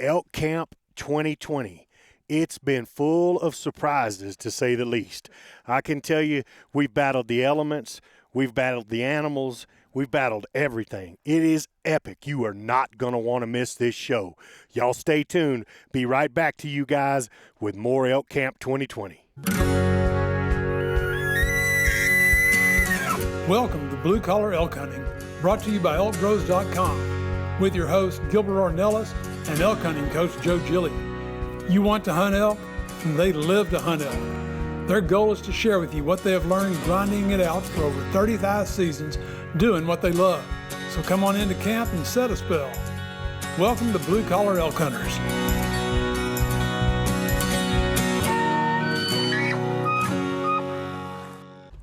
Elk Camp 2020. It's been full of surprises, to say the least. I can tell you, we've battled the elements, we've battled the animals, we've battled everything. It is epic. You are not going to want to miss this show. Y'all stay tuned. Be right back to you guys with more Elk Camp 2020. Welcome to Blue Collar Elk Hunting, brought to you by ElkBros.com, with your hosts Gilbert Ornelas and elk hunting coach Joe Gilliam. You want to hunt elk, and they live to hunt elk. Their goal is to share with you what they have learned grinding it out for over 35 seasons, doing what they love. So come on into camp and set a spell. Welcome to Blue Collar Elk Hunters.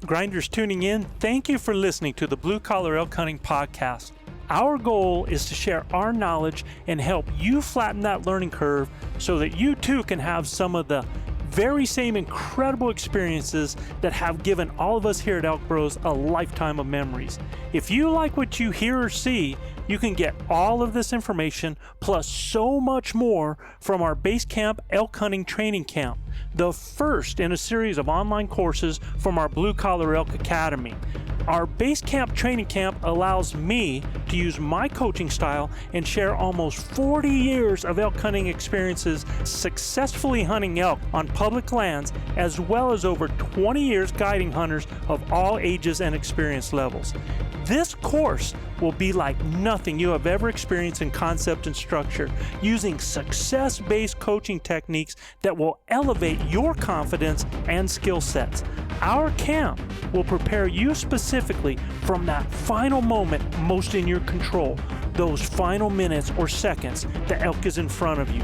Grinders tuning in, thank you for listening to the Blue Collar Elk Hunting Podcast. Our goal is to share our knowledge and help you flatten that learning curve so that you too can have some of the very same incredible experiences that have given all of us here at ElkBros a lifetime of memories. If you like what you hear or see, you can get all of this information plus so much more from our Base Camp Elk Hunting Training Camp, the first in a series of online courses from our Blue Collar Elk Academy. Our Base Camp Training Camp allows me to use my coaching style and share almost 40 years of elk hunting experiences successfully hunting elk on public lands, as well as over 20 years guiding hunters of all ages and experience levels. This course will be like nothing you have ever experienced in concept and structure, using success-based coaching techniques that will elevate your confidence and skill sets. Our camp will prepare you specifically from that final moment most in your control, those final minutes or seconds the elk is in front of you,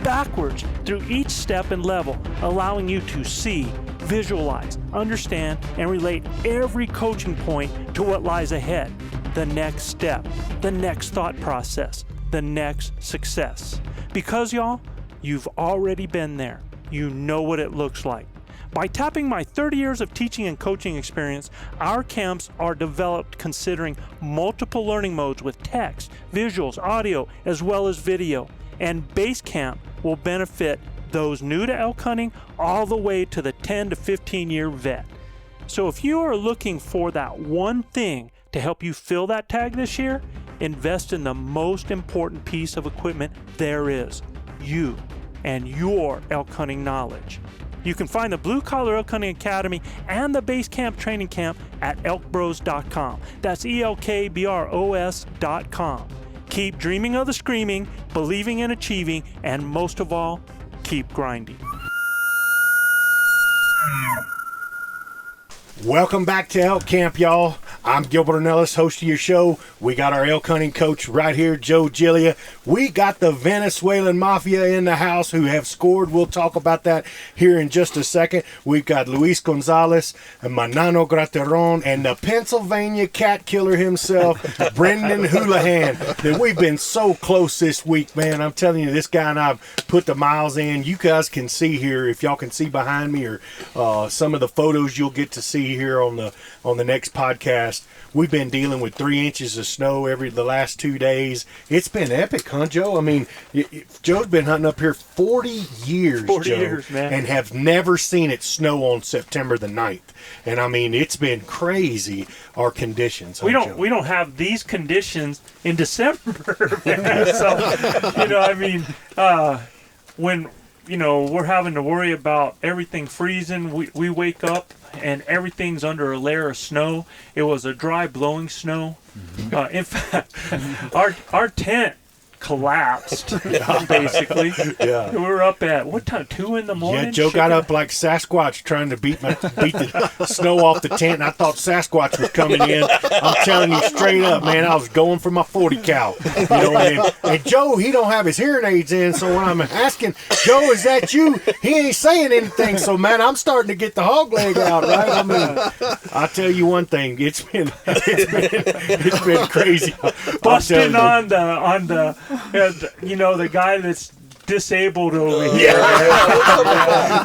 backwards through each step and level, allowing you to see, visualize, understand, and relate every coaching point to what lies ahead, the next step, the next thought process, the next success. Because y'all, you've already been there. You know what it looks like. By tapping my 30 years of teaching and coaching experience, our camps are developed considering multiple learning modes with text, visuals, audio, as well as video. And Base Camp will benefit those new to elk hunting all the way to the 10 to 15 year vet. So if you are looking for that one thing to help you fill that tag this year, invest in the most important piece of equipment there is, you and your elk hunting knowledge. You can find the Blue Collar Elk Hunting Academy and the Base Camp Training Camp at ElkBros.com. That's ElkBros.com. Keep dreaming of the screaming, believing in achieving, and most of all, keep grinding. Welcome back to Elk Camp, y'all. I'm Gilbert Ornelas, host of your show. We got our elk hunting coach right here, Joe Gillia. We got the Venezuelan Mafia in the house who have scored. We'll talk about that here in just a second. We've got Luis Gonzalez and Manano Grateron and the Pennsylvania cat killer himself, Brendan Houlihan. That we've been so close this week, man. I'm telling you, this guy and I've put the miles in. You guys can see here, if y'all can see behind me, or some of the photos you'll get to see here on the next podcast. We've been dealing with 3 inches of snow the last 2 days. It's been epic, huh, Joe? I mean, Joe's been hunting up here 40 years, 40 Joe, years, man. and have never seen it snow on September the 9th. And I mean, it's been crazy, our conditions. We don't have these conditions in December, man. So, I mean, when we're having to worry about everything freezing, we wake up and everything's under a layer of snow. It was a dry blowing snow. In fact, our tent collapsed, basically. Yeah. We were up at, what time, 2 in the morning? Yeah, Joe got up like Sasquatch trying to beat the snow off the tent, and I thought Sasquatch was coming in. I'm telling you straight up, man, I was going for my 40 cal. And Joe, he don't have his hearing aids in, so when I'm asking, Joe, is that you? He ain't saying anything, so man, I'm starting to get the hog leg out, right? I mean, I'll tell you one thing, it's been crazy. Busting on the the guy that's disabled over here.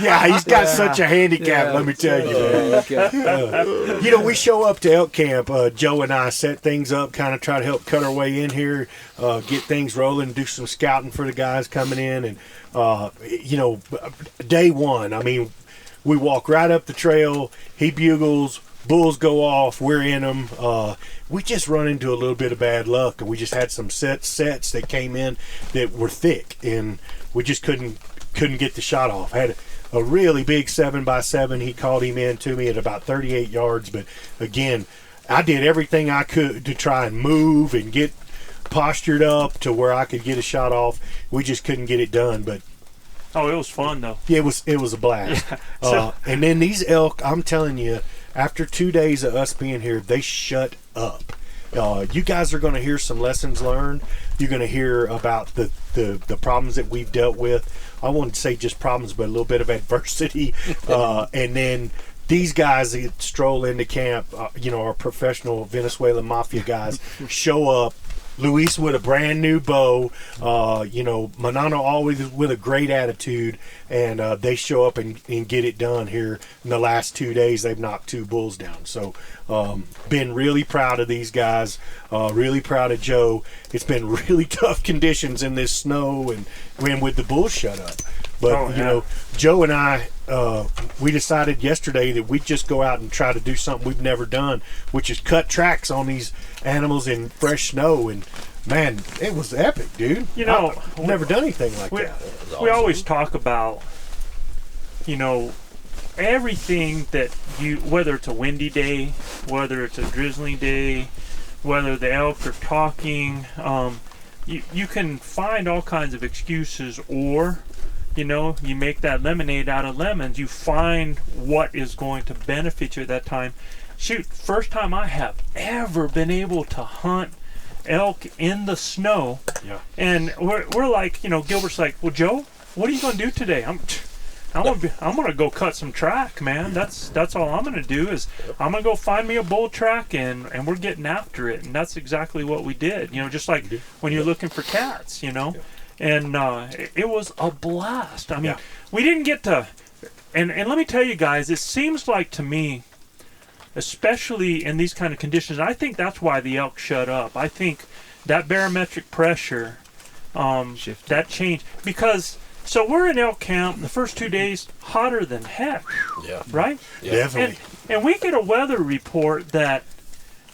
Yeah, he's got such a handicap, let me tell you, man. You know, we show up to elk camp. Joe and I set things up, kind of try to help cut our way in here, get things rolling, do some scouting for the guys coming in. And, you know, day one, I mean, we walk right up the trail. He bugles. Bulls go off. We're in them. We just run into a little bit of bad luck, and we just had some sets that came in that were thick, and we just couldn't get the shot off. Had a really big 7x7. He called him in to me at about 38 yards, but again, I did everything I could to try and move and get postured up to where I could get a shot off. We just couldn't get it done, but. Oh, it was fun though. Yeah, it was a blast. Yeah. And then these elk, I'm telling you, after 2 days of us being here, they shut up. You guys are going to hear some lessons learned. You're going to hear about the problems that we've dealt with. I wouldn't say just problems, but a little bit of adversity. And then these guys that stroll into camp, you know, our professional Venezuelan mafia guys, show up. Luis with a brand new bow, you know, Manano always with a great attitude, and they show up and get it done here in the last 2 days. They've knocked 2 bulls down. So been really proud of these guys, really proud of Joe. It's been really tough conditions in this snow and with the bulls shut up. But, you know, Joe and I, we decided yesterday that we'd just go out and try to do something we've never done, which is cut tracks on these animals in fresh snow. And, man, it was epic, dude. You know, I've never done anything like that. We always talk about, you know, everything that whether it's a windy day, whether it's a drizzling day, whether the elk are talking, you can find all kinds of excuses, or you know, you make that lemonade out of lemons. You find what is going to benefit you at that time. Shoot, first time I have ever been able to hunt elk in the snow. Yeah. And we're like, you know, Gilbert's like, well, Joe, what are you going to do today? I'm gonna go cut some track, man. That's all I'm gonna do is I'm gonna go find me a bull track and we're getting after it. And that's exactly what we did. You know, just like when you're looking for cats, you know. Yeah. And it was a blast. I mean, we didn't get to, and let me tell you guys, it seems like to me, especially in these kind of conditions, I think that's why the elk shut up. I think that barometric pressure, that changed. Because, so we're in elk camp, the first 2 days, hotter than heck. Yeah. Right? Yeah. Definitely. And we get a weather report that,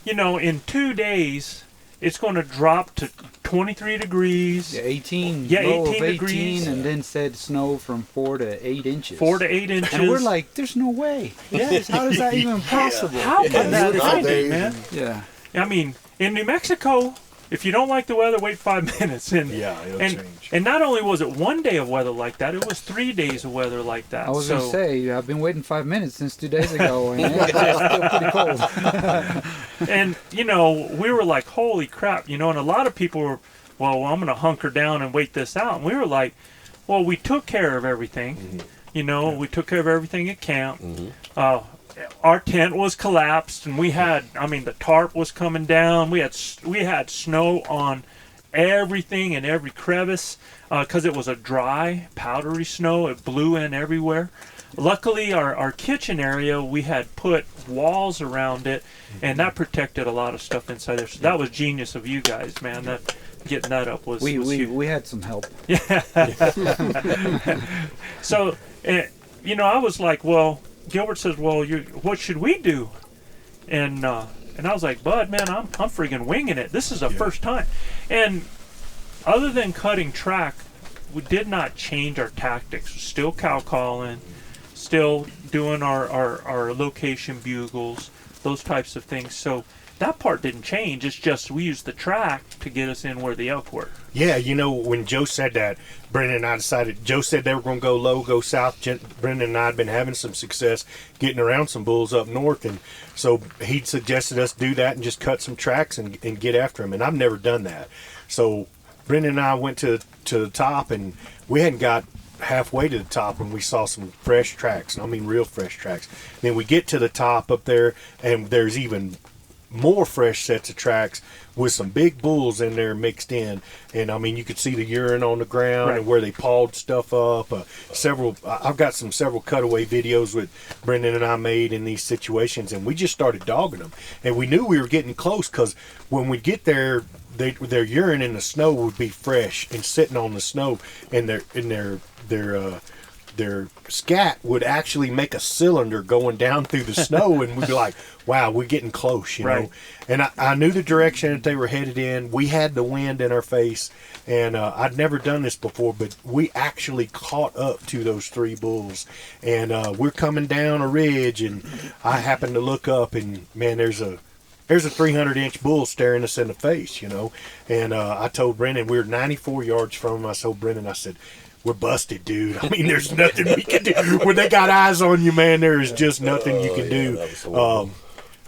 you know, in 2 days, it's going to drop to 23 degrees. Yeah, 18. Yeah, low 18 of 18 degrees. And then said snow from 4 to 8 inches. 4 to 8 inches. And we're like, there's no way. Yes. How is that even possible? How can that happen, man? Yeah. I mean, in New Mexico, if you don't like the weather, wait 5 minutes. And it'll change. And not only was it 1 day of weather like that, it was 3 days of weather like that. I was going to say, I've been waiting 5 minutes since 2 days ago, and it's still pretty cold. And, you know, we were like, holy crap, you know, and a lot of people were, well, I'm going to hunker down and wait this out. And we were like, well, we took care of everything. Mm-hmm. You know, we took care of everything at camp. Mm-hmm. Our tent was collapsed, and we had, I mean, the tarp was coming down. We had snow on everything in every crevice because it was a dry, powdery snow. It blew in everywhere. Luckily, our kitchen area, we had put walls around it, and that protected a lot of stuff inside there. So that was genius of you guys, man. That getting that up was huge. We had some help. Yeah. So, you know, I was like, well, Gilbert says, well, what should we do? And I was like, Bud, man, I'm friggin' winging it. This is the first time. And other than cutting track, we did not change our tactics. Still cow calling, still doing our location bugles, those types of things. So that part didn't change. It's just we used the track to get us in where the elk were. Yeah, you know, when Joe said that, Brendan and I decided, Joe said they were going to go low, go south. Brendan and I had been having some success getting around some bulls up north, and so he suggested us do that and just cut some tracks and get after them, and I've never done that. So Brendan and I went to the top, and we hadn't got halfway to the top when we saw some fresh tracks. I mean, real fresh tracks. Then we get to the top up there, and there's even more fresh sets of tracks with some big bulls in there mixed in. And I mean, you could see the urine on the ground and where they pawed stuff up. I've got several cutaway videos with Brendan and I made in these situations, and we just started dogging them. And we knew we were getting close because when we get there, their urine in the snow would be fresh and sitting on the snow, and their scat would actually make a cylinder going down through the snow, and we'd be like, wow, we're getting close, you know. And I knew the direction that they were headed in. We had the wind in our face, and I'd never done this before, but we actually caught up to those 3 bulls, and we're coming down a ridge, and I happened to look up, and man, there's a 300-inch bull staring us in the face, you know. And I told Brendan, we were 94 yards from him. I told Brendan, I said, we're busted, dude. I mean, there's nothing we can do. When they got eyes on you, man, there is just nothing you can do.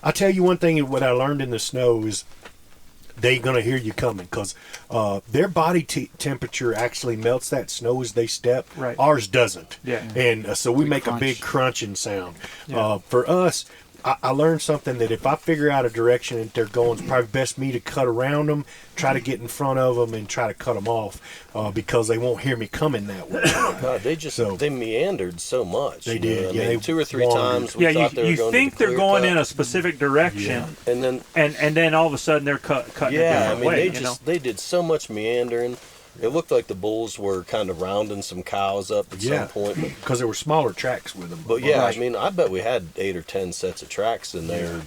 I'll tell you one thing, what I learned in the snow is they're going to hear you coming, because their body temperature actually melts that snow as they step. Ours doesn't. And so we make a big crunching sound. For us, I learned something, that if I figure out a direction that they're going, it's probably best me to cut around them, try to get in front of them, and try to cut them off, because they won't hear me coming that way. God, they meandered so much. They did. I mean, 2 or 3 times. We thought they were you going think to they're going in a specific direction, and then all of a sudden they're cutting a different way. They did so much meandering. It looked like the bulls were kind of rounding some cows up at some point. Because there were smaller tracks with them. But I mean, I bet we had 8 or 10 sets of tracks in there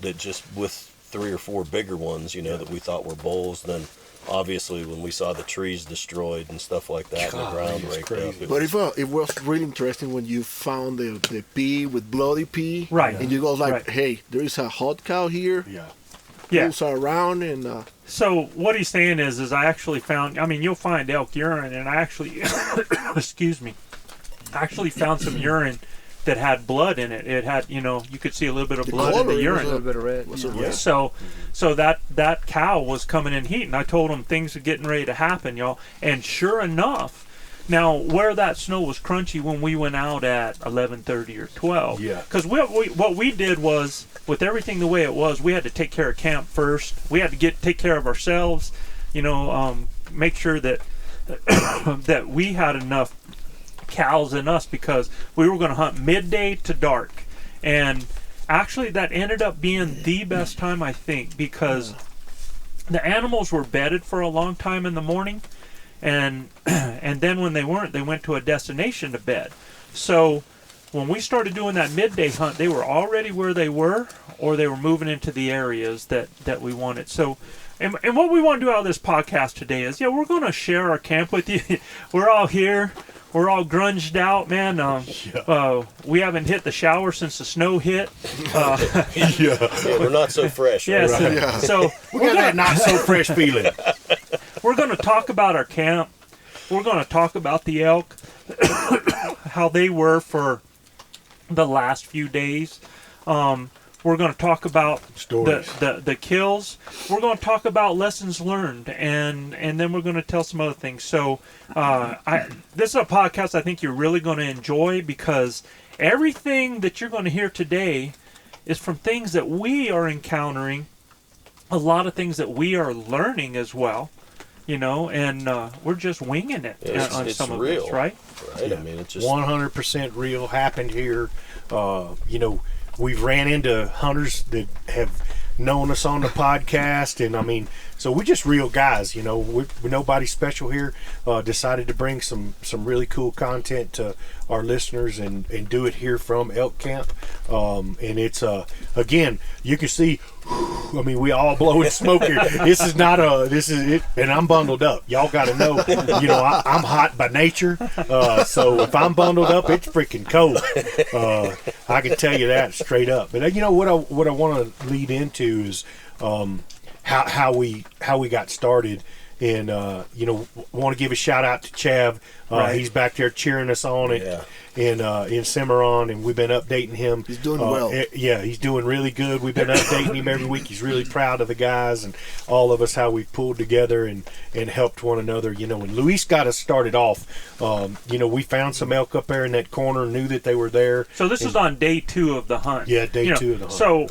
that just with 3 or 4 bigger ones, you know, that we thought were bulls. Then obviously when we saw the trees destroyed and stuff like that, and the ground raked up. But it was really interesting when you found the pea with bloody pea. And you go like, hey, there is a hot cow here. Bulls are around, and so what he's saying is I actually found, I mean, you'll find elk urine, and I actually excuse me, I actually found some urine that had blood in it. It had, you know, you could see a little bit of blood in the urine. A little bit of red. So that cow was coming in heat, and I told him things are getting ready to happen, y'all. And sure enough, now where that snow was crunchy when we went out at 11:30 or 12. Because what we did was, with everything the way it was, we had to take care of camp first. We had to take care of ourselves, you know, make sure that that we had enough cows in us, because we were going to hunt midday to dark. And actually that ended up being the best time, I think, because the animals were bedded for a long time in the morning, and then when they weren't, they went to a destination to bed. So when we started doing that midday hunt, they were already where they were, or they were moving into the areas that we wanted. So, and what we want to do out of this podcast today is, we're going to share our camp with you. We're all here. We're all grunged out, man. We haven't hit the shower since the snow hit. We're not so fresh. So we got that not so fresh feeling. We're going to talk about our camp. We're going to talk about the elk, how they were for the last few days. We're going to talk about the kills. We're going to talk about lessons learned, and then we're going to tell some other things. So this is a podcast I think you're really going to enjoy, because everything that you're going to hear today is from things that we are encountering, a lot of things that we are learning as well, you know, and we're just winging it on some of real, this, right? I mean, it's just 100% real, happened here. You know, we've ran into hunters that have known us on the podcast, and I mean, so we're just real guys, you know. We're nobody special here. Decided to bring some really cool content to our listeners and do it here from Elk Camp. And it's again, you can see, I mean, we all blowing smoke here. This is it, and I'm bundled up. Y'all got to know, you know, I'm hot by nature. So if I'm bundled up, it's freaking cold. I can tell you that straight up. But you know what I want to lead into is how we got started. And you know, want to give a shout out to Chav. He's back there cheering us on in Cimarron, and we've been updating him. He's doing well. He's doing really good. We've been updating him every week. He's really proud of the guys and all of us, how we've pulled together and helped one another. You know, and Luis got us started off. You know, we found some elk up there in that corner, knew that they were there. So this is on day 2 of the hunt. Yeah, day 2 of the hunt. So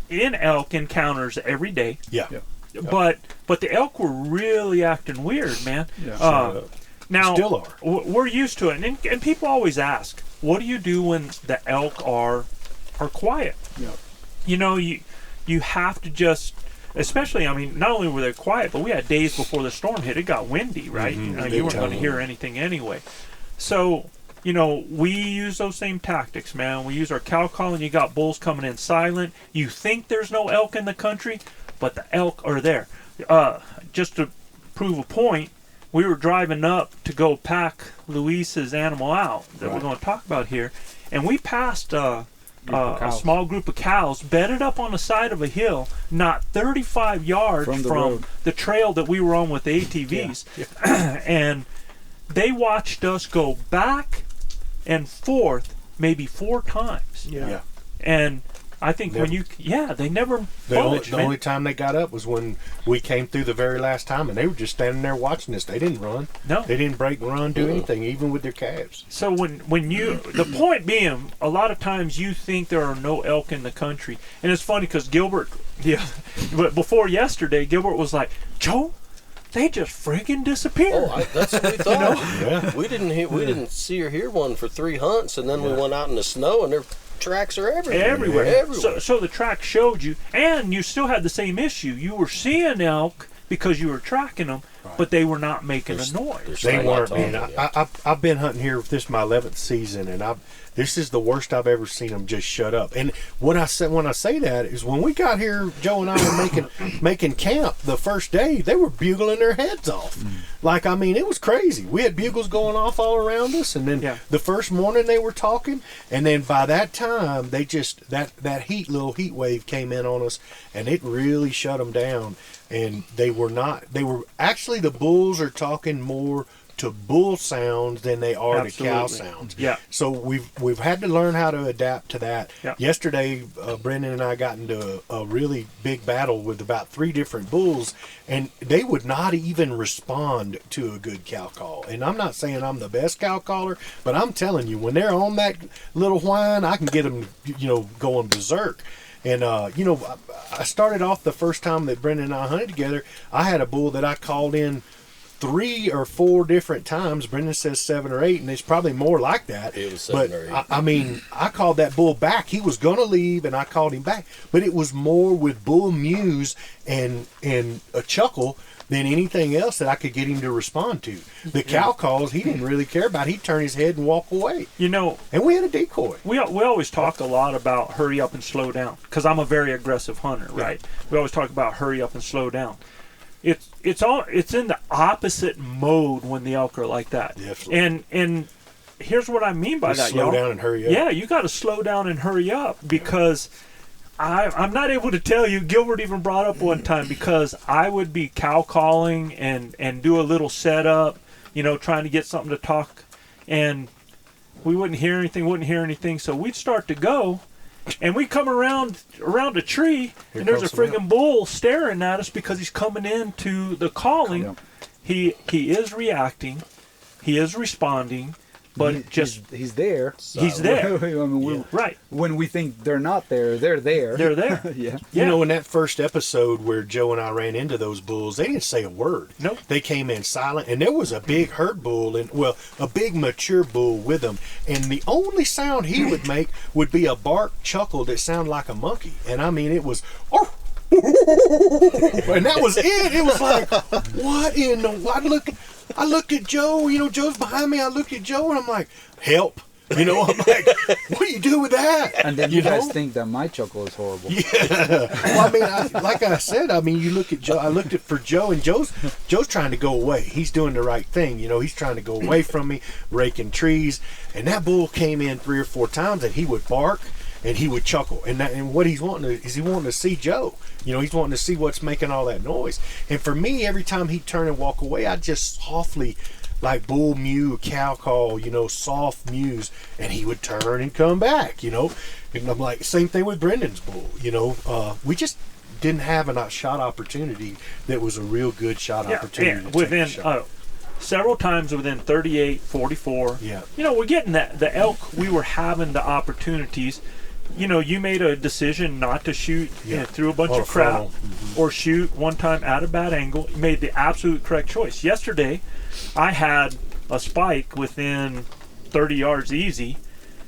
in elk encounters every day. Yeah. But the elk were really acting weird, man. Yeah. Now, still are. We're used to it, and people always ask, what do you do when the elk are quiet? Yeah. You know, you have to just, especially, I mean, not only were they quiet, but we had days before the storm hit. It got windy, right? Mm-hmm. You weren't going to hear anything anyway. So, you know, we use those same tactics, man. We use our cow call, and you got bulls coming in silent. You think there's no elk in the country, but the elk are there. Just to prove a point, we were driving up to go pack Luis's animal out that we're going to talk about here, and we passed a small group of cows bedded up on the side of a hill, not 35 yards from the trail that we were on with the ATVs. Yeah. And they watched us go back and forth maybe 4 times. Yeah. And I think they never budged. The only time they got up was when we came through the very last time, and they were just standing there watching us. They didn't run. No. They didn't break, run, do anything, even with their calves. So when you, the point being, a lot of times you think there are no elk in the country. And it's funny because Gilbert, before yesterday, Gilbert was like, Joe, they just friggin' disappeared. Oh, that's what we thought. We didn't see or hear one for 3 hunts, and then we went out in the snow, and their tracks are everywhere. So the track showed you, and you still had the same issue. You were seeing elk because you were tracking them, but they were not making a noise. They weren't, man. I've been hunting here. This is my 11th season, and this is the worst I've ever seen them just shut up. And when I say that is when we got here, Joe and I were making camp the first day. They were bugling their heads off. Like, I mean, it was crazy. We had bugles going off all around us, and then the first morning they were talking, and then by that time they just that little heat wave came in on us, and it really shut them down. And they were actually, the bulls are talking more to bull sounds than they are to cow sounds. Yeah. So we've had to learn how to adapt to that. Yeah. Yesterday, Brendan and I got into a really big battle with about 3 different bulls, and they would not even respond to a good cow call. And I'm not saying I'm the best cow caller, but I'm telling you, when they're on that little whine, I can get them, going berserk. And, I started off the first time that Brendan and I hunted together. I had a bull that I called in 3 or 4 different times. Brendan says 7 or 8, and it's probably more like that. It was 7 or 8. I mean, I called that bull back. He was going to leave, and I called him back. But it was more with bull mews and a chuckle than anything else that I could get him to respond to. The cow calls, he didn't really care about. He'd turn his head and walk away. And we had a decoy. We always talk a lot about hurry up and slow down, because I'm a very aggressive hunter, right? We always talk about hurry up and slow down. It's in the opposite mode when the elk are like that. Definitely. And here's what I mean by that, slow down and hurry up. Yeah, you got to slow down and hurry up, because I'm not able to tell you. Gilbert even brought up one time, because I would be cow calling and do a little setup, trying to get something to talk, and we wouldn't hear anything. So we'd start to go, and we'd come around a tree, and there's a friggin' bull staring at us because he's coming into the calling. He is reacting, he is responding. But he's there. He's there. I mean, right. When we think they're not there, they're there. They're there. Yeah. In that first episode where Joe and I ran into those bulls, they didn't say a word. Nope. They came in silent, and there was a big herd bull, a big mature bull with them, and the only sound he would make would be a bark chuckle that sounded like a monkey. And I mean, it was, oh, and that was it. It was like, what in the? I looked at Joe. Joe's behind me. I looked at Joe, and I'm like, help. I'm like, what do you do with that? And then you guys think that my chuckle is horrible. Yeah. Well, I mean, like I said, you look at Joe. I looked for Joe, and Joe's trying to go away. He's doing the right thing. He's trying to go away from me, raking trees. And that bull came in 3 or 4 times, and he would bark. And he would chuckle, and what he's wanting to see Joe. He's wanting to see what's making all that noise. And for me, every time he'd turn and walk away, I'd just softly, like bull mew, cow call, soft mews, and he would turn and come back. And I'm like, same thing with Brendan's bull. We just didn't have a shot opportunity that was a real good shot opportunity. Within several times within 38, 44. Yeah. We're getting the elk. We were having the opportunities. you made a decision not to shoot through a bunch of crap or shoot one time at a bad angle. You made the absolute correct choice. Yesterday, I had a spike within 30 yards easy,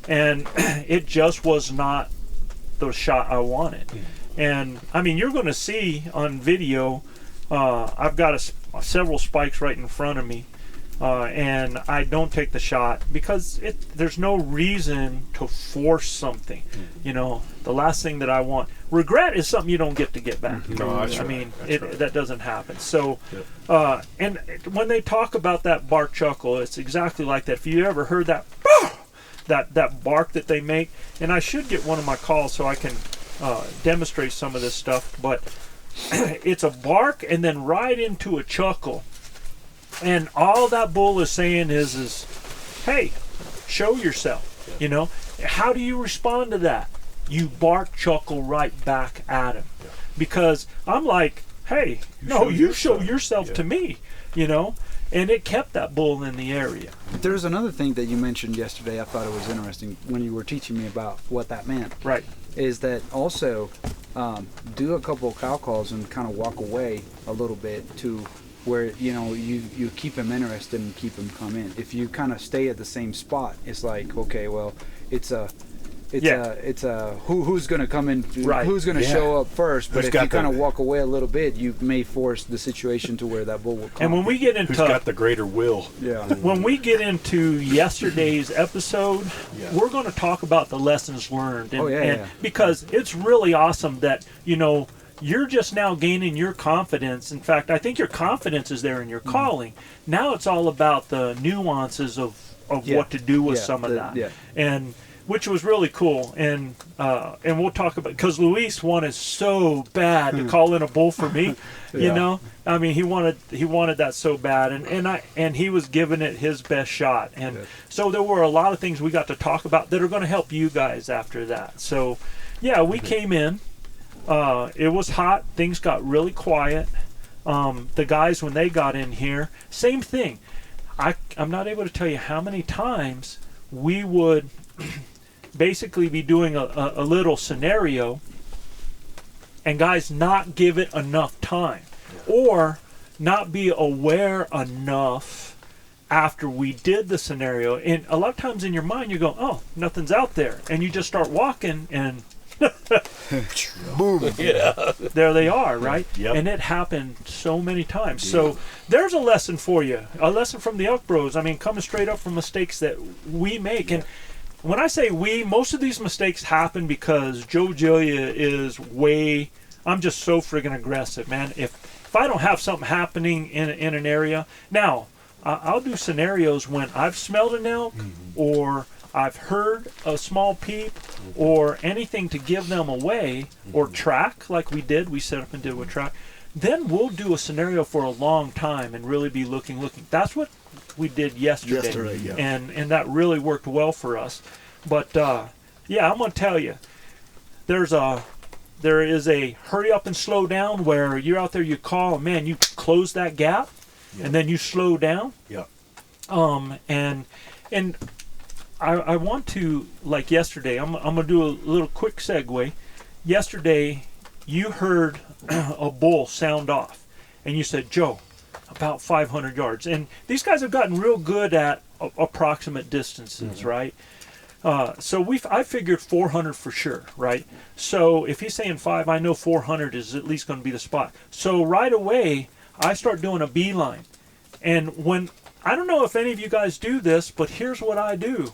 and it just was not the shot I wanted. And I mean, you're going to see on video, I've got several spikes right in front of me. And I don't take the shot because there's no reason to force something. The last thing that I want, regret is something you don't get back. No, that's I mean, that doesn't happen. So, and when they talk about that bark chuckle, it's exactly like that. If you ever heard that, that bark that they make, and I should get one of my calls so I can demonstrate some of this stuff, but it's a bark and then right into a chuckle. And all that bull is saying is, hey, show yourself. How do you respond to that? You bark chuckle right back at him, because I'm like, hey, you show yourself to me. And it kept that bull in the area. There's another thing that you mentioned yesterday. I thought it was interesting when you were teaching me about what that meant. Right. Is that also do a couple of cow calls and kind of walk away a little bit to where you keep them interested and keep them come in. If you kind of stay at the same spot, it's like, okay, well, it's who's going to come in, who's going to show up first. But if you kind of walk away a little bit, you may force the situation to where that bull will come. And when we get into who's got the greater will, when we get into yesterday's episode, we're going to talk about the lessons learned, and because it's really awesome that you're just now gaining your confidence. In fact, I think your confidence is there in your calling. Now it's all about the nuances of what to do with some of that. And which was really cool. And we'll talk about, because Luis wanted so bad to call in a bull for me. I mean, he wanted that so bad, and he was giving it his best shot. And so there were a lot of things we got to talk about that are going to help you guys after that. So we came in. It was hot. Things got really quiet. The guys, when they got in here, same thing. I'm not able to tell you how many times we would basically be doing a little scenario and guys not give it enough time or not be aware enough after we did the scenario. And a lot of times in your mind you go, oh, nothing's out there. And you just start walking and boom, there they are, right? And it happened so many times. So there's a lesson for you, a lesson from the Elk Bros. I mean, coming straight up from mistakes that we make. And when I say we, most of these mistakes happen because Joe Gillia is I'm just so friggin' aggressive, man. If I don't have something happening in an area, now I'll do scenarios when I've smelled an elk or I've heard a small peep or anything to give them away or track like we did. We set up and did with track. Then we'll do a scenario for a long time and really be looking. That's what we did yesterday. And that really worked well for us. But I'm going to tell you, there is a hurry up and slow down where you're out there, you call, man, you close that gap and then you slow down. And I want to, like yesterday, I'm going to do a little quick segue. Yesterday, you heard a bull sound off, and you said, Joe, about 500 yards. And these guys have gotten real good at approximate distances, right? So I figured 400 for sure, right? So if he's saying 5, I know 400 is at least going to be the spot. So right away, I start doing a beeline. And I don't know if any of you guys do this, but here's what I do.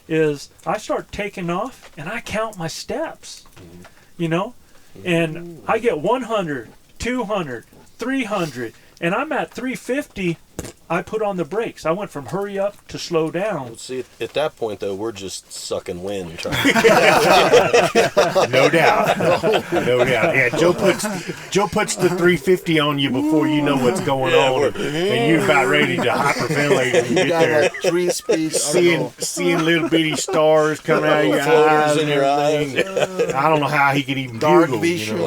Is I start taking off and I count my steps, and I get 100, 200, 300, and I'm at 350. I put on the brakes. I went from hurry up to slow down. See, at that point, though, we're just sucking wind. No doubt. No doubt. Yeah, Joe puts the 350 on you before you know what's going on, and you're about ready to hyperventilate when you get there. Like 3 speeds. Seeing little bitty stars coming out of your eyes. In your eyes. I don't know how he could even Dark bugle, vision.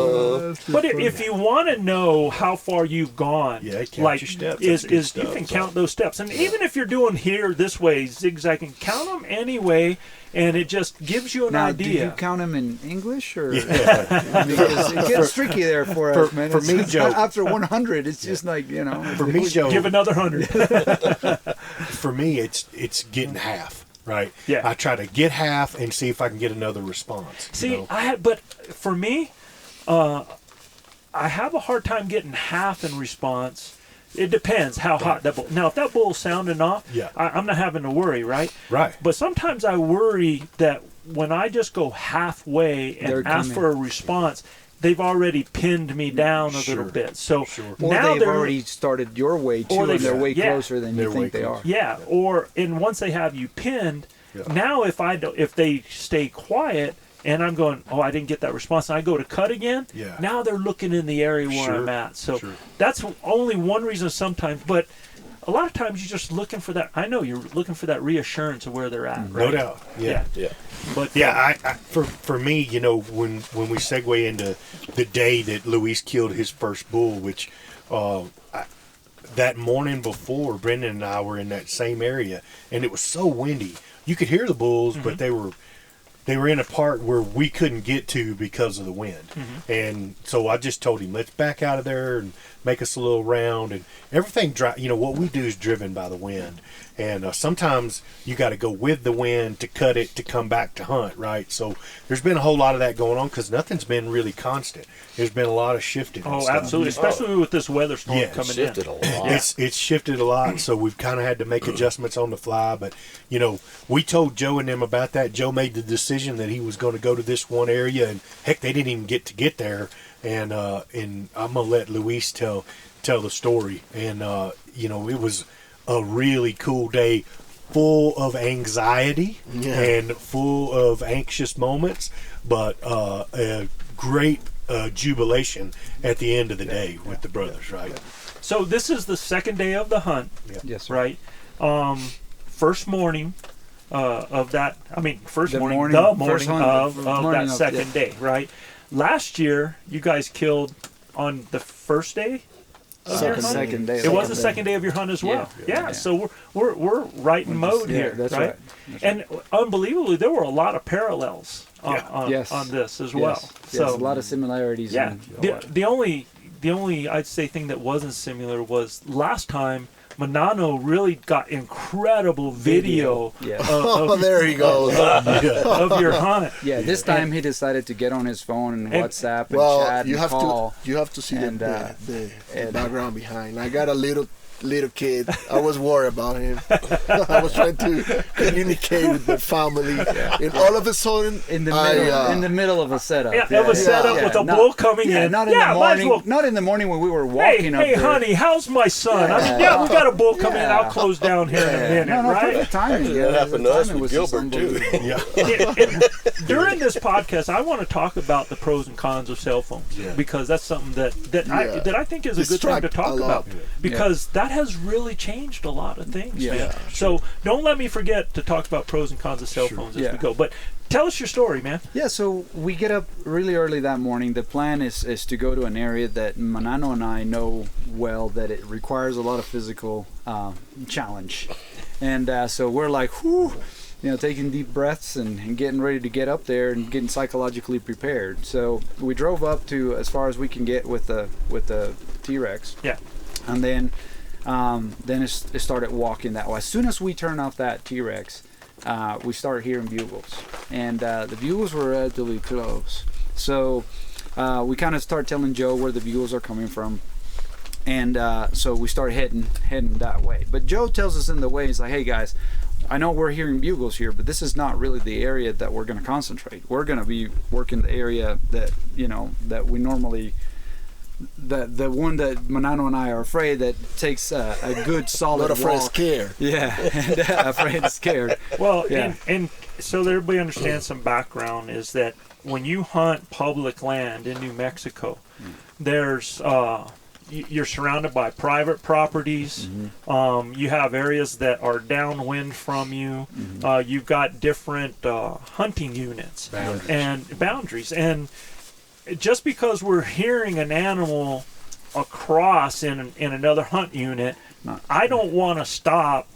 But if you want to know how far you've gone, count like your steps. is you can count those steps. And even if you're doing here this way, zigzagging, count them anyway, and it just gives you an idea. Do you count them in English or? Because it gets tricky there for us, man. For me, Joe, after 100, it's just like, you know. For me, Joe, give another 100. For me, it's getting half. Right. Yeah. I try to get half and see if I can get another response. See, but for me, I have a hard time getting half in response. It depends how hot that bull. Now, if that bull's sounding off, I'm not having to worry, right? Right. But sometimes I worry that when I just go halfway and ask for a response, they've already pinned me down a little bit. So now they've already started your way too, and they're way closer than you think they are. Yeah. And once they have you pinned, now if they stay quiet and I'm going, I didn't get that response, and I go to cut again, now they're looking in the area where I'm at. So that's only one reason sometimes, but a lot of times you're just looking for that. I know you're looking for that reassurance of where they're at. Right? No doubt. Yeah. But I for me, you know, when we segue into the day that Luis killed his first bull, which that morning before, Brendan and I were in that same area, and it was so windy. You could hear the bulls, but they were in a part where we couldn't get to because of the wind. And so I just told him, let's back out of there and make us a little round. And everything, you know, what we do is driven by the wind. And sometimes you got to go with the wind to cut it to come back to hunt, right? So there's been a whole lot of that going on because nothing's been really constant. There's been a lot of shifting. Oh, absolutely, especially with this weather storm coming in. A lot. It's shifted a lot, so we've kind of had to make adjustments on the fly. But, you know, we told Joe and them about that. Joe made the decision that he was going to go to this one area, and heck, they didn't even get there. And I'm gonna let Luis tell the story. And you know, it was a really cool day, full of anxiety and full of anxious moments, but a great jubilation at the end of the day with the brothers, right? So this is the second day of the hunt, yes, sir. right? First morning of that. I mean, the morning of that second day, right? Last year, you guys killed on the first day. Second day. It was the second day of your hunt as well. Yeah. So we're right in mode here, that's right? And unbelievably, there were a lot of parallels on this as well. So a lot of similarities. Yeah. The only I'd say thing that wasn't similar was last time Manano really got incredible video. Of, there he goes. Of your hunt. Yeah, this time he decided to get on his phone and WhatsApp and chat and call. You have to see the background behind. I got a little kid. I was worried about him. I was trying to communicate with the family, and all of a sudden, in the middle of a setup, of a setup with a bull coming in. Not in the morning. Not in the morning when we were walking up there. Hey, honey, how's my son? We got a bull coming in. I'll close down here in a minute, right? Perfect timing. That happened to us with Gilbert too. During this podcast, I want to talk about the pros and cons of cell phones because that's something that I think is a good time to talk about because that has really changed a lot of things, man. So don't let me forget to talk about pros and cons of cell phones as we go. But tell us your story, man. Yeah, so we get up really early that morning. The plan is to go to an area that Manano and I know well, that it requires a lot of physical challenge. And so we're like, whew, you know, taking deep breaths and getting ready to get up there and getting psychologically prepared. So we drove up to as far as we can get with the T-Rex. Yeah. And then it started walking that way. As soon as we turn off that T-Rex, we started hearing bugles, and the bugles were relatively close. So we kind of start telling Joe where the bugles are coming from, and so we start heading that way. But Joe tells us in the way, he's like, "Hey guys, I know we're hearing bugles here, but this is not really the area that we're going to concentrate. We're going to be working the area that that we normally." The one that Manano and I are afraid that takes a good solid not afraid, walk. Scared. Yeah, and afraid and scared. Well, and so that everybody understands some background is that when you hunt public land in New Mexico, there's you're surrounded by private properties. You have areas that are downwind from you. You've got different hunting units and boundaries. And just because we're hearing an animal across in another hunt unit I don't want to stop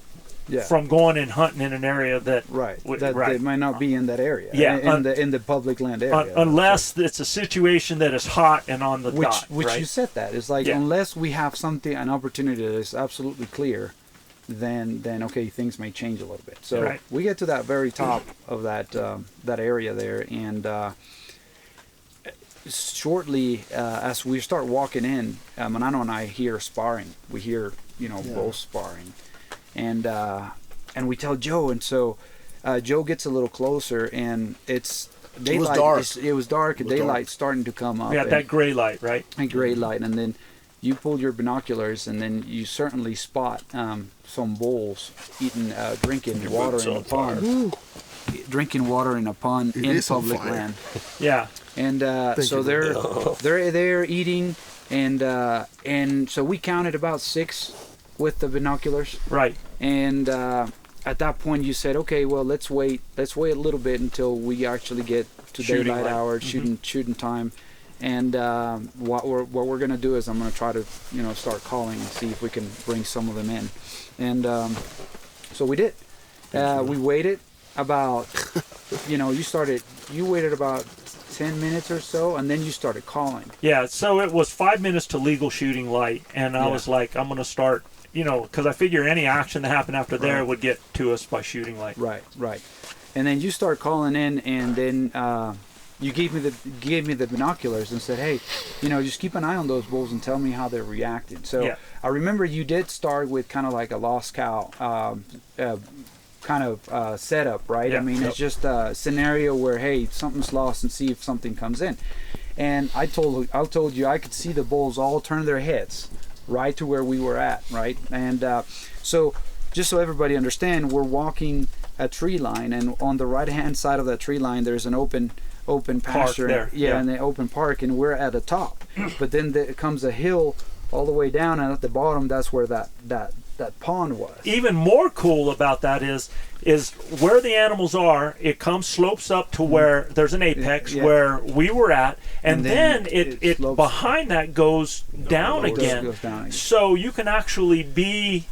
from going and hunting in an area that they might not be in that area. In the public land area. Unless it's a situation that is hot and on the dot. Which you said that. It's like unless we have an opportunity that is absolutely clear, then okay, things may change a little bit. So we get to that very top of that area there, and shortly as we start walking in, Manano and I hear sparring. We hear bull sparring, and we tell Joe, and so Joe gets a little closer, and it's daylight. It was dark, and daylight starting to come up. Yeah, that gray light, right? And gray light, and then you pull your binoculars, and then you certainly spot some bulls drinking water in a pond. Drinking water in a pond in public land. Yeah, and so they're eating, and so we counted about 6 with the binoculars. Right. And at that point, you said, okay, well, let's wait a little bit until we actually get to daylight hour, shooting time. And what we're gonna do is I'm gonna try to start calling and see if we can bring some of them in. And so we did. We waited about you waited about 10 minutes or so, and then you started calling. Yeah, so it was 5 minutes to legal shooting light, and I was like, I'm gonna start, because I figure any action that happened after there would get to us by shooting light. Right. And then you start calling in, and then you gave me the binoculars and said, hey, just keep an eye on those bulls and tell me how they're reacting. So I remember you did start with kind of like a lost cow kind of setup, right? I mean, it's just a scenario where, hey, something's lost, and see if something comes in. And I told you I could see the bulls all turn their heads right to where we were at, right? And so just so everybody understand, we're walking a tree line, and on the right hand side of that tree line there's an open pasture there. And the open park, and we're at the top. But then there comes a hill all the way down, and at the bottom that's where that pond was. Even more cool about that is where the animals are, it slopes up to where there's an apex where we were at, and then it behind that goes down again. So you can actually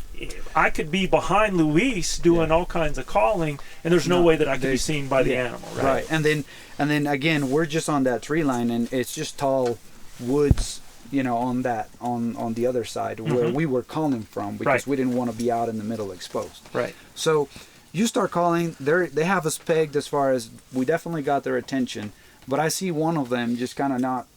I could be behind Luis doing all kinds of calling, and there's no way that I could be seen by the animal, right? And then again, we're just on that tree line, and it's just tall woods, on the other side where we were calling from, because we didn't want to be out in the middle exposed. Right. So you start calling. They have us pegged as far as we definitely got their attention, but I see one of them just kind of not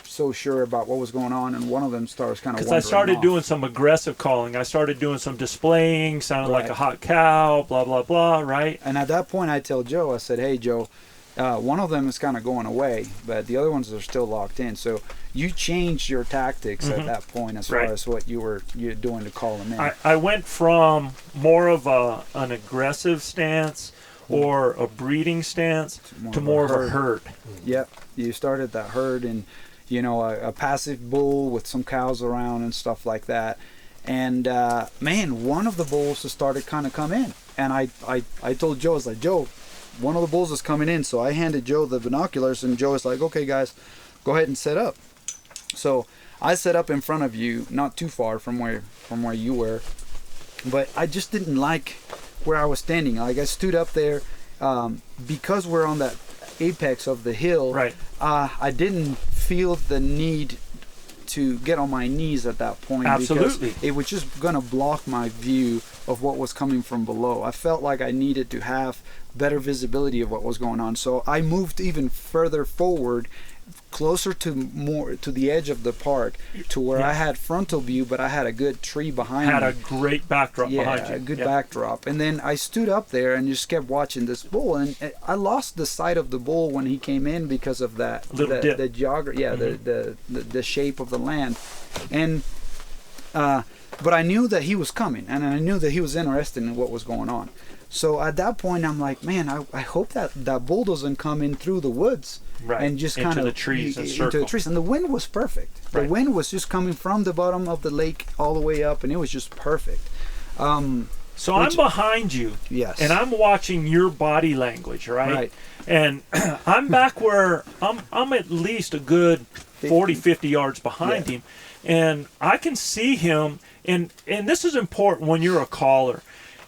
so sure about what was going on, and one of them starts kind of wandering off. Because I started doing some aggressive calling. I started doing some displaying, sounded like a hot cow, blah, blah, blah, right? And at that point I tell Joe, I said, hey, Joe, one of them is kind of going away, but the other ones are still locked in. So you changed your tactics at that point as far as what you're doing to call them in. I went from more of an aggressive stance or a breeding stance to more of a herd. Yep, you started that herd, and a passive bull with some cows around and stuff like that. And man, one of the bulls just started kind of come in, and I told Joe, I was like, Joe, one of the bulls is coming in. So I handed Joe the binoculars, and Joe was like, okay guys, go ahead and set up. So I set up in front of you, not too far from where you were, but I just didn't like where I was standing. Like, I stood up there because we're on that apex of the hill. Right. I didn't feel the need to get on my knees at that point. Absolutely. Because it was just gonna block my view of what was coming from below. I felt like I needed to have better visibility of what was going on. So I moved even further forward, closer to the edge of the park, to where I had frontal view, but I had a good tree behind me. Had a great backdrop behind you. Yeah, a good backdrop. And then I stood up there and just kept watching this bull, and I lost the sight of the bull when he came in because of that the geography, the shape of the land. And but I knew that he was coming, and I knew that he was interested in what was going on. So at that point, I'm like, man, I hope that bull doesn't come in through the woods and just kind of into the trees and circle. Into the trees. And the wind was perfect. The wind was just coming from the bottom of the lake all the way up, and it was just perfect. So I'm behind you, and I'm watching your body language, right? And I'm back where I'm at least a good 40, 50 yards behind him, and I can see him and this is important when you're a caller.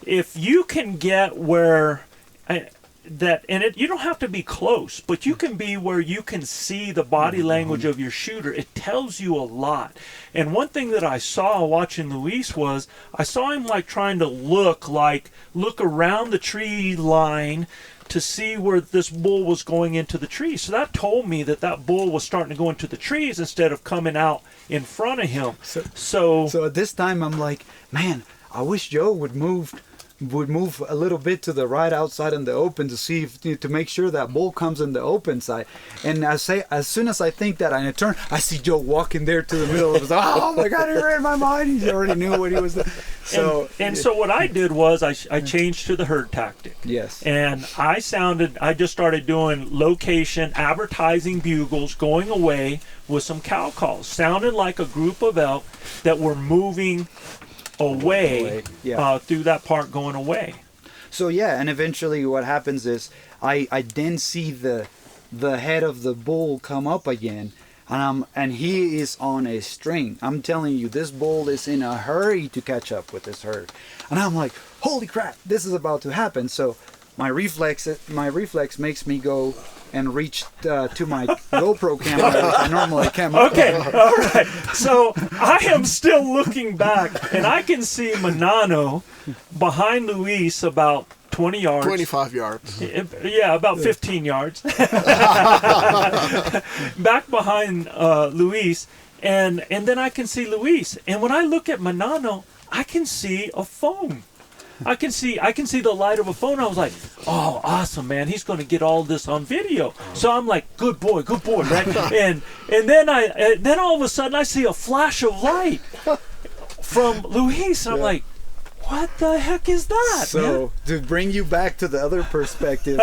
If you can get where you don't have to be close, but you can be where you can see the body language of your shooter. It tells you a lot. And one thing that I saw watching Luis was I saw him like trying to look around the tree line to see where this bull was going into the trees. So that told me that bull was starting to go into the trees instead of coming out in front of him. So at this time I'm like, man, I wish Joe would move a little bit to the right outside in the open to make sure that bull comes in the open side. And as soon as I think that, I turn, I see Joe walking there to the middle of his. Oh my God! He read my mind. He already knew what he was doing. So so what I did was I changed to the herd tactic. Yes. And I just started doing location advertising bugles going away with some cow calls. Sounded like a group of elk that were moving away through that part going away. So yeah, and eventually what happens is I then see the head of the bull come up again, and he is on a string. I'm telling you, this bull is in a hurry to catch up with this herd, and I'm like, holy crap, this is about to happen. So my reflex makes me go and reach to my GoPro camera that I normally can. Okay, all right. So I am still looking back, and I can see Manano behind Luis about 20 yards. 25 yards. Yeah, about 15 yards. Back behind Luis, and then I can see Luis. And when I look at Manano, I can see a phone. I can see the light of a phone. I was like, oh, awesome, man. He's going to get all this on video. So I'm like, good boy, right? and then all of a sudden I see a flash of light from Luis. I'm like, what the heck is that? So to bring you back to the other perspective,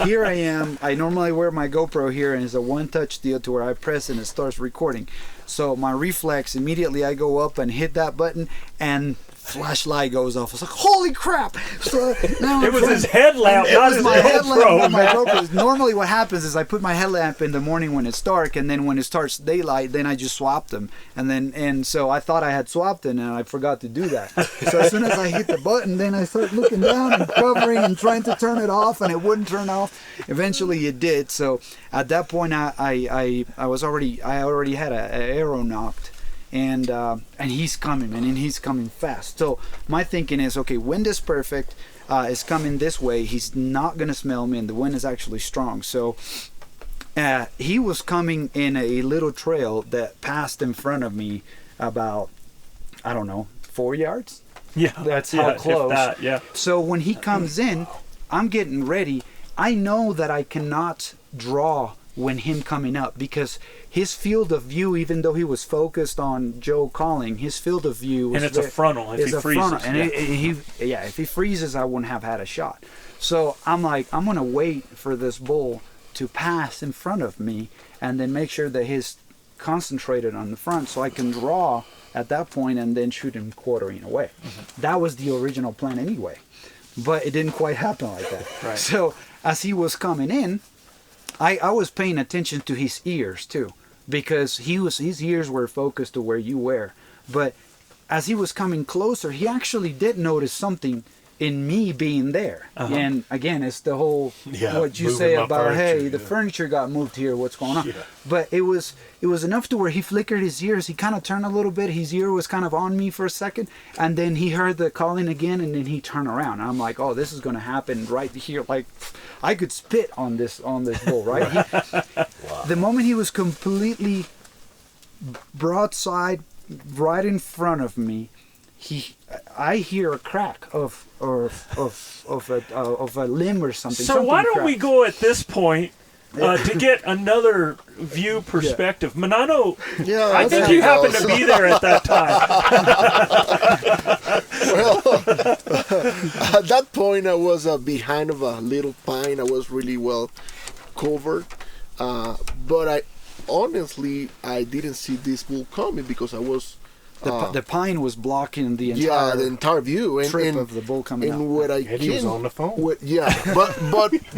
here I am. I normally wear my GoPro here, and it's a one-touch deal to where I press and it starts recording. So my reflex, immediately I go up and hit that button, and flashlight goes off. I was like, holy crap! So now it was his headlamp, not his GoPro. My GoPro. Normally what happens is I put my headlamp in the morning when it's dark, and then when it starts daylight, then I just swap them. And so I thought I had swapped it, and I forgot to do that. So as soon as I hit the button, then I start looking down and covering and trying to turn it off, and it wouldn't turn off. Eventually it did. So at that point I already had an arrow knocked. And he's coming, man, and he's coming fast. So my thinking is, okay, wind is perfect. Is coming this way. He's not gonna smell me, and the wind is actually strong. So he was coming in a little trail that passed in front of me about, I don't know, 4 yards. Yeah, that's how close. That, yeah. So when he comes in, I'm getting ready. I know that I cannot draw when him coming up, because his field of view, even though he was focused on Joe calling, his field of view was, and it's a frontal if he freezes. And if he freezes, I wouldn't have had a shot. So I'm like, I'm gonna wait for this bull to pass in front of me, and then make sure that he's concentrated on the front, so I can draw at that point and then shoot him quartering away. Mm-hmm. That was the original plan anyway, but it didn't quite happen like that. Right. So as he was coming in, I was paying attention to his ears too, because his ears were focused to where you were. But as he was coming closer, he actually did notice something in me being there. Uh-huh. And again, it's the whole what you say about, hey, the furniture got moved here, what's going on? Yeah. But it was enough to where he flickered his ears. He kind of turned a little bit. His ear was kind of on me for a second, and then he heard the calling again, and then he turned around. I'm like, oh, this is going to happen right here. Like, I could spit on this bull, right? Wow. The moment he was completely broadside right in front of me, I hear a crack of a limb or something. So why don't we go at this point to get another view perspective? Yeah. Manano, I think you happened to be there at that time. Well, at that point I was behind of a little pine. I was really well covered, but I didn't see this bull coming because I was. The pine was blocking the entire view trip of the bull coming out. And he was on the phone.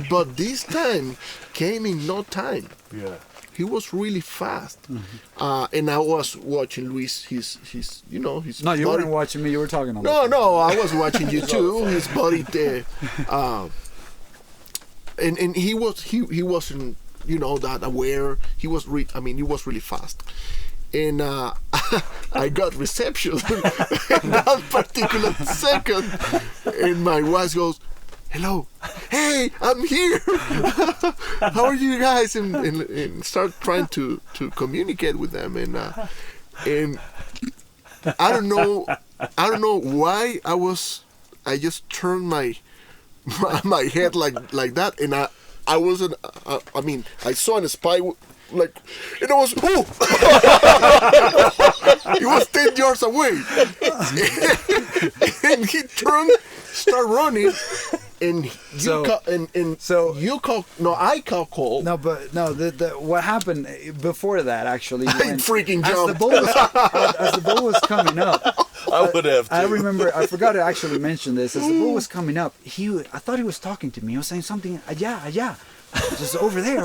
But this time came in no time. Yeah. he was really fast. And I was watching Luis. His his. No, you buddy. weren't watching me. You were talking on the No, phone. no, I was watching you too. His buddy there, and he wasn't that aware. He was he was really fast, and I got reception in that particular second, and my wife goes, "Hello, hey, I'm here. How are you guys?" And start trying to communicate with them, and I don't know why I just turned my head like that, and I wasn't. I saw a spy and it was he was 10 yards away, and he turned, start running, and I call Cole. No, but no. What happened before that actually? I freaking as jumped. as the bull was coming up. I would have. I too. remember. I forgot to actually mention this. As the bull was coming up, I thought he was talking to me. He was saying something. Yeah. Just over there.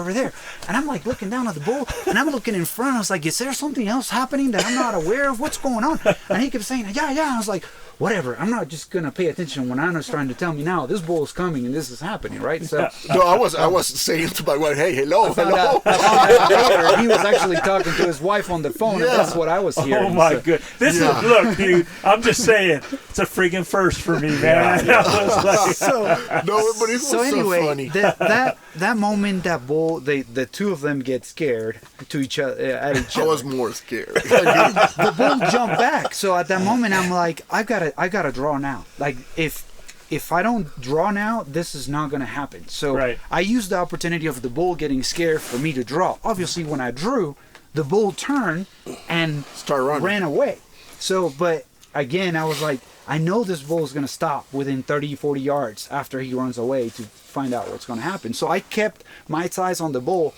And I'm like looking down at the bull, and I'm looking in front. I was like, is there something else happening that I'm not aware of? What's going on? And he kept saying, yeah. I was like, whatever. I'm not just gonna pay attention when Anna's trying to tell me now this bull is coming and this is happening, right? So No, I was saying to my wife, "Hey, hello." I found out later he was actually talking to his wife on the phone, and that's what I was hearing. Oh my so. good! This is look, dude. I'm just saying, it's a freaking first for me, man. I was like, No, but it was So anyway, so funny. that moment, that bull, the two of them get scared to each other at each I other. was more scared. The bull jumped back. So at that moment, I'm like, I gotta draw now. Like if I don't draw now, this is not gonna happen. So Right. I used the opportunity of the bull getting scared for me to draw. Obviously, when I drew, the bull turned and Start running. ran away. So, but again, I was like, I know this bull is gonna stop within 30, 40 yards after he runs away to find out what's gonna happen. So I kept my eyes on the bull.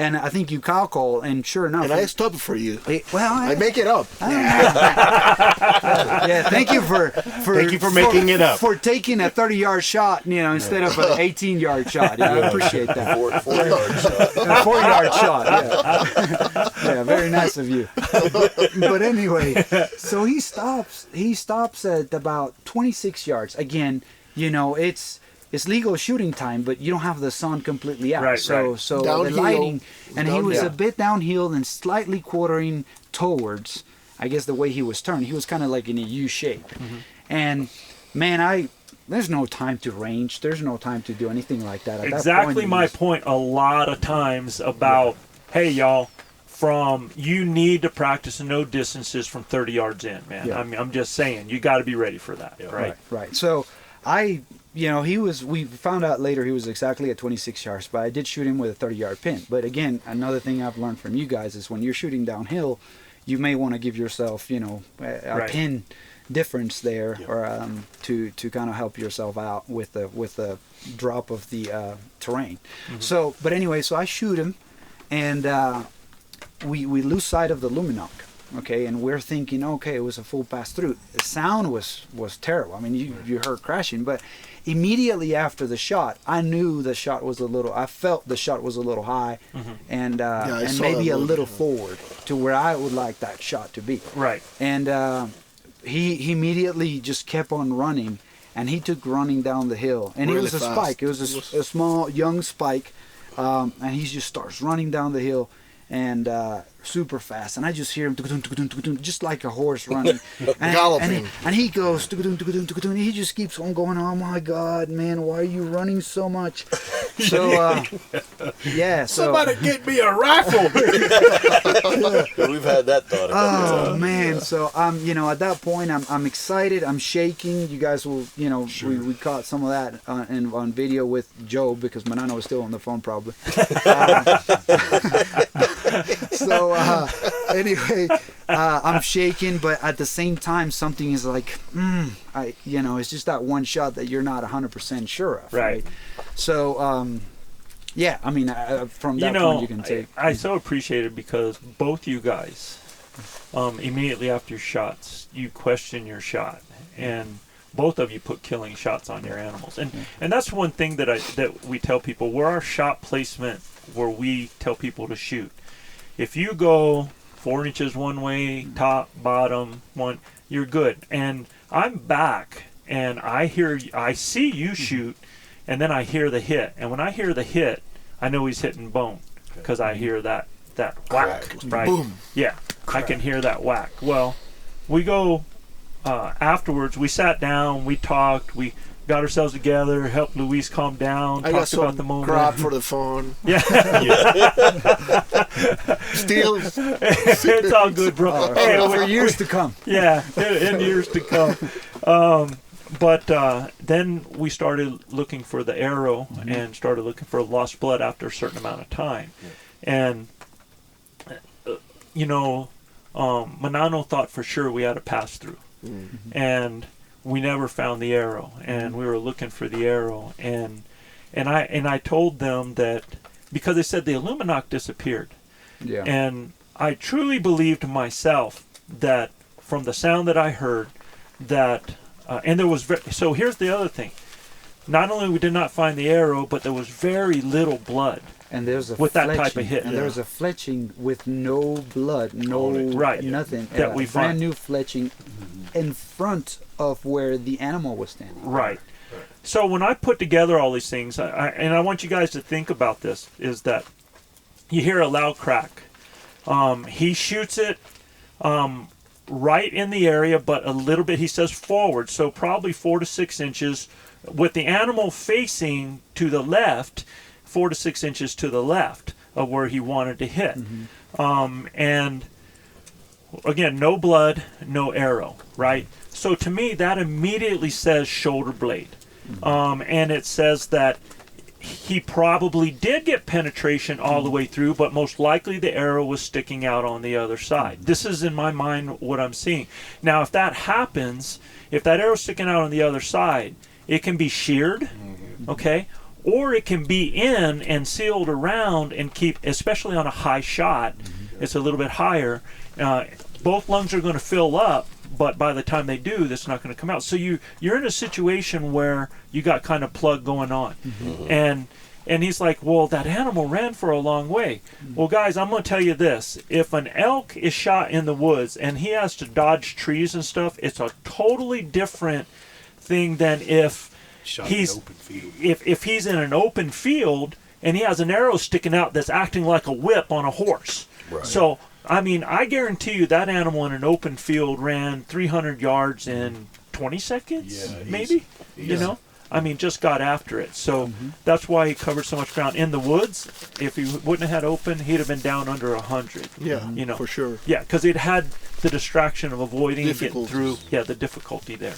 And I think you cow call, and sure enough, And I stopped for you. I I make it up. yeah, thank you for making it up. for taking a 30-yard shot, instead of an 18-yard shot. I appreciate that. 4-yard shot. A 4-yard shot. Yeah. Yeah, very nice of you. But anyway, so he stops at about 26 yards. Again, it's legal shooting time, but you don't have the sun completely out. Right, so right. so Downhill. the lighting, and he was Downhill. a bit downhill and slightly quartering towards, I guess, the way he was turned. He was kind of like in a U shape. And man, there's no time to range. There's no time to do anything like that. At exactly that point, my point a lot of times about, hey, y'all, you need to practice no distances from 30 yards in, man. Yeah. I'm just saying, you got to be ready for that, right? Right. So we found out later he was exactly at 26 yards, but I did shoot him with a 30-yard pin. But again, another thing I've learned from you guys is when you're shooting downhill, you may want to give yourself, a Right. pin difference there, or to kind of help yourself out with the drop of the terrain. So, but anyway, so I shoot him, and we lose sight of the luminoc. Okay, and we're thinking, okay, it was a full pass through. The sound was terrible. I mean, you heard crashing, but immediately after the shot, I knew the shot was I felt the shot was a little high, and saw maybe that a one. little forward to where I would like that shot to be. Right. And he immediately just kept on running, and he took running down the hill, and Really it was a fast. spike. It was a small young spike, and he just starts running down the hill. And super fast, and I just hear him just like a horse running, and, Galloping. and he goes, he just keeps on going. Oh my God, man, why are you running so much? So yeah, so Somebody get me a rifle. We've had that thought a couple oh times. man, so at that point I'm excited, I'm shaking. You guys will, we caught some of that on video with Joe because Manano was still on the phone probably. So anyway, I'm shaking, but at the same time, something is like, it's just that one shot that you're not 100% sure of, right? So, yeah, I mean, from that point you can take. I so appreciate it because both you guys, immediately after your shots, you question your shot, and both of you put killing shots on your animals, and that's one thing that we tell people, where our shot placement, where we tell people to shoot, if you go 4 inches one way, top, bottom, one, you're good. And I'm back, and I see you shoot, and then I hear the hit. And when I hear the hit, I know he's hitting bone, because I hear that whack, right? Boom. Yeah, I can hear that whack. Well, we go afterwards. We sat down, we talked, we got ourselves together, helped Luis calm down, I got talked some about the moment. crap for the phone. Yeah, Still, it's all good, bro. Hey, For years to come. yeah, in years to come. But then we started looking for the arrow and started looking for lost blood after a certain amount of time. And, Manano thought for sure we had a pass through. And we never found the arrow. And we were looking for the arrow. And I told them that, because they said the Illuminac disappeared. Yeah. And I truly believed myself that from the sound that I heard, that and there was so here's the other thing. Not only we did not find the arrow, but there was very little blood. And there's a with that fletching, type of hit. and there's a fletching with no blood, no Right. nothing. That we brand find. new fletching in front of where the animal was standing. Right. So when I put together all these things, and I want you guys to think about this, is that you hear a loud crack. He shoots it right in the area, but a little bit, he says, forward, so probably 4 to 6 inches, with the animal facing to the left, 4 to 6 inches to the left of where he wanted to hit. And again, no blood, no arrow, right? So to me, that immediately says shoulder blade. And it says that he probably did get penetration all the way through, but most likely the arrow was sticking out on the other side. This is, in my mind, what I'm seeing. Now, if that happens, if that arrow's sticking out on the other side, it can be sheared, okay? Or it can be in and sealed around and keep, especially on a high shot, it's a little bit higher. Both lungs are going to fill up, but by the time they do, that's not going to come out. So you're in a situation where you got kind of plug going on. And he's like, well, that animal ran for a long way. Well, guys, I'm going to tell you this. If an elk is shot in the woods and he has to dodge trees and stuff, it's a totally different thing than if he's open field. If he's in an open field and he has an arrow sticking out that's acting like a whip on a horse. Right. So, I mean, I guarantee you that animal in an open field ran 300 yards in 20 seconds, maybe, you know? I mean, just got after it. So that's why he covered so much ground. In the woods, if he wouldn't have had open, he'd have been down under 100. yeah, you know, for sure. Yeah, because it had the distraction of avoiding and getting through. Difficulties. Yeah, the difficulty there.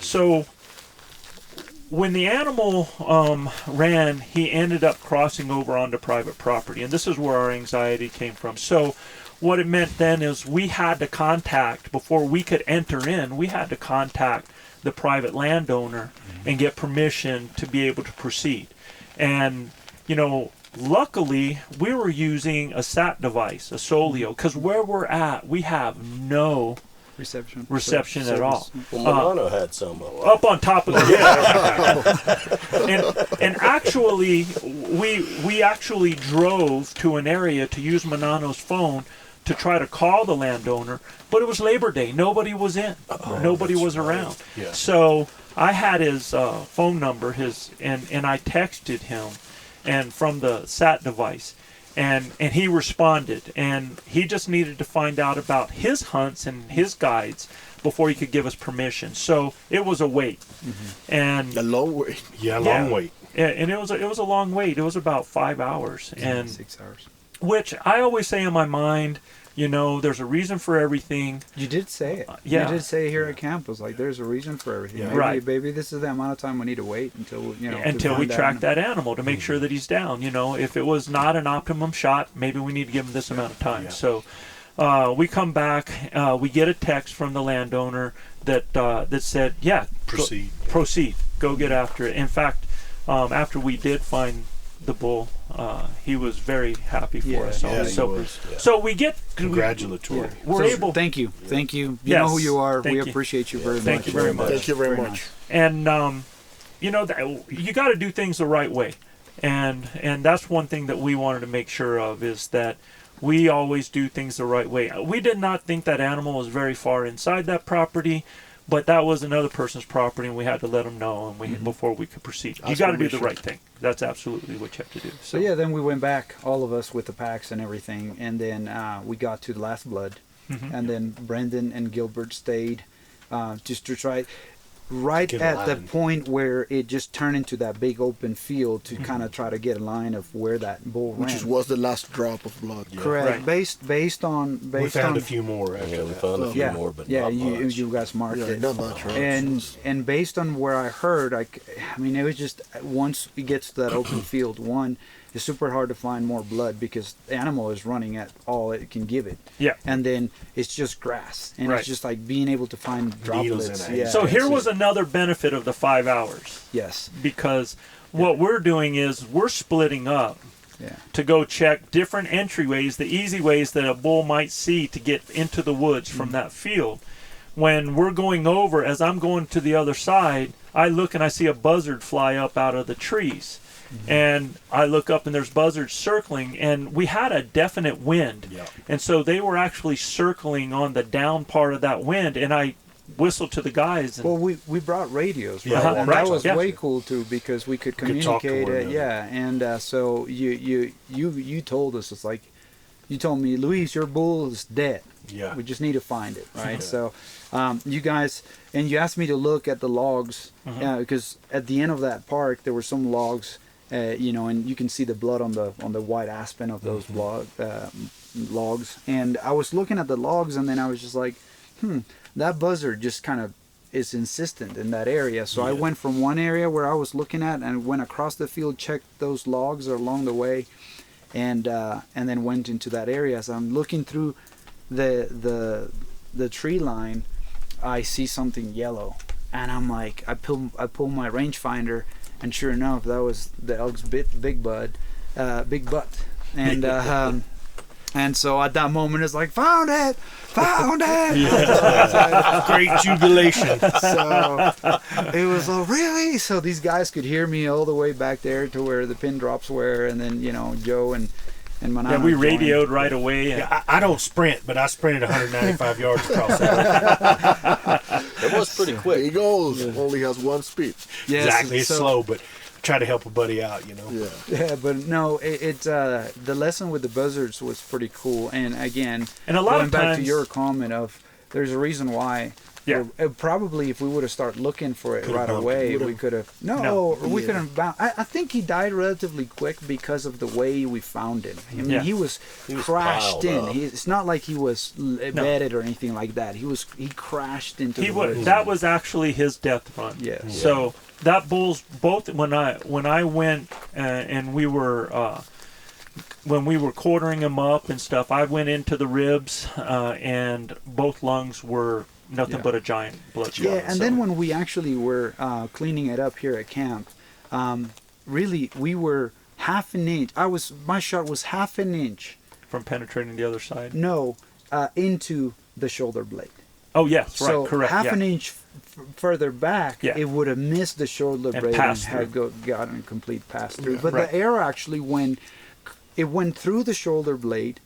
So when the animal ran, he ended up crossing over onto private property. And this is where our anxiety came from. So what it meant then is we had to contact, before we could enter in, we had to contact the private landowner and get permission to be able to proceed. And, you know, luckily we were using a SAT device, a Solio, because where we're at, we have no Reception at all. Well, Milano had some of them. Up on top of the and actually we actually drove to an area to use Manano's phone to try to call the landowner, but it was Labor Day. Nobody was in. Nobody was around. Yeah. So I had his phone number, and I texted him, and from the SAT device, and he responded, and he just needed to find out about his hunts and his guides before he could give us permission. So it was a wait, and A long way. Yeah, long wait. and it was a long wait. It was about 5 hours, and 6 hours. which I always say in my mind, you know, there's a reason for everything. You did say it. Yeah. You did say here at camp, it was like, there's a reason for everything. Yeah. Maybe, Right. Baby, this is the amount of time we need to wait until, you know. to Until we find track out. that animal to make sure that he's down. You know, if it was not an optimum shot, maybe we need to give him this amount of time. Yeah. So we come back, we get a text from the landowner that said, yeah, Proceed. proceed, go get after it. In fact, after we did find the bull, he was very happy for Yeah. us. Yeah, he so, was. Yeah. so we get Congratulatory. we're So, able. Thank you. Thank you. You Yes. know who you are. Thank We you. appreciate you very much. Thank you very much. Thank you very Very much. And you know, you got to do things the right way, and that's one thing that we wanted to make sure of, is that we always do things the right way. We did not think that animal was very far inside that property, but that was another person's property, and we had to let them know before we could proceed. You got to do the right thing. That's absolutely what you have to do. So yeah, then we went back, all of us with the packs and everything, and then we got to the last blood, and then Brendan and Gilbert stayed just to try. Right at the point where it just turned into that big open field to kind of try to get a line of where that bull ran. Which was the last drop of blood. Yeah. Correct. Right. Based on We found a few more after Yeah, we that. found a few more, but not much. you guys marked Yeah, it. not much, right? And based on where I heard, I mean, it was just once it gets to that open field, it's super hard to find more blood because the animal is running at all it can give it. Yeah. And then it's just grass, and Right. it's just like being able to find Needles droplets. in it. Yeah. So here it's was just- another benefit of the 5 hours, yes. because what we're doing is we're splitting up Yeah. to go check different entryways, the easy ways that a bull might see to get into the woods from that field. When we're going over, as I'm going to the other side, I look and I see a buzzard fly up out of the trees. And I look up and there's buzzards circling, and we had a definite wind. Yeah. And so they were actually circling on the down part of that wind, and I whistled to the guys. And Well, we brought radios, right? Yeah, And right, that was yeah. way cool too because we could Could talk to communicate one it. another. Yeah, and so you told us, it's like you told me, Luis, your bull is dead. Yeah. We just need to find it, right? So, you guys, and you asked me to look at the logs because at the end of that park there were some logs, and you can see the blood on the white aspen of those logs. And I was looking at the logs, and then I was just like, that buzzard just kind of is insistent in that area. So I went from one area where I was looking at and went across the field, checked those logs along the way, and then went into that area. So I'm looking through the tree line, I see something yellow, and I'm like, I pull my rangefinder, and sure enough, that was the elk's big butt, and so at that moment it's like, found it. Great jubilation. So it was really, so these guys could hear me all the way back there to where the pin drops were, and then Joe and Manano yeah, we joined. radioed right away. And Yeah, I don't sprint, but I sprinted 195 yards across that. It was pretty There quick. he goes. Only has one speed. Yes, Exactly. It's so- slow, but try to help a buddy out, Yeah. Yeah, but no, the lesson with the buzzards was pretty cool. And again, And a lot going of back to times- your comment of there's a reason why. Yeah. Probably if we would have started looking for it Could've right bumped away, him. we could have. No. We could have bound. I think he died relatively quick because of the way we found him. I mean, Yeah. he was was crashed piled in. up. It's not like he was bedded or anything like that. He crashed into the woods. That was actually his death run. Yes. So that bull's both when I went and we were when we were quartering him up and stuff, I went into the ribs and both lungs were nothing Yeah. but a giant bloodshot. Yeah, and So- then when we actually were cleaning it up here at camp, really we were half an inch. My shot was half an inch. from penetrating the other side. No, into the shoulder blade. Oh yes, So right, correct. half yeah. an inch further back, Yeah. it would have missed the shoulder And blade and passed had gotten a complete pass through. Yeah. But Right. the arrow actually went through the shoulder blade,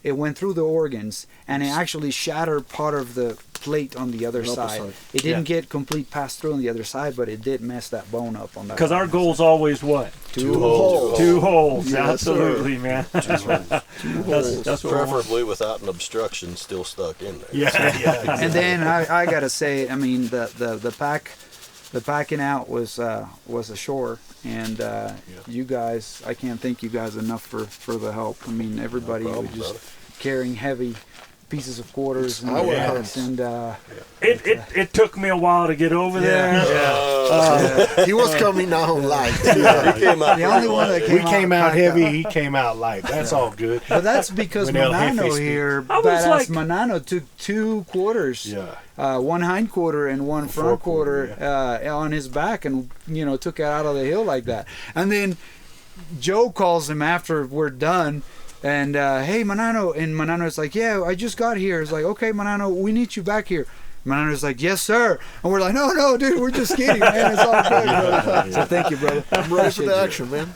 it went through the organs, and it actually shattered part of the plate on the other The upper side. side. It didn't Yeah. get complete pass through on the other side, but it did mess that bone up on that. Because our goal's always what? two holes. Two holes. Yes, Absolutely, man. That's what we want. Preferably without an obstruction still stuck in there. Yeah. And then I gotta say, I mean, the packing out was a chore, and you guys, I can't thank you guys enough for the help. I mean, everybody problem, was just brother. carrying heavy pieces of quarters and our bags, hands. and It took me a while to get over there. He was coming out light. He came out the only one that We came out packed heavy, he came out light. That's all good. But that's because When El Manano Jefe here, I was badass like- Manano took 2 quarters. Yeah. One hind quarter and one front forequarter, quarter on his back, and took it out of the hill like that. And then Joe calls him after we're done, and hey Manano, and Manano's like, yeah, I just got here. It's like, okay Manano, we need you back here. Manager's like, yes, sir. And we're like, no, dude, we're just kidding, man. It's all good, brother. So thank you, brother. I'm ready for the action, man.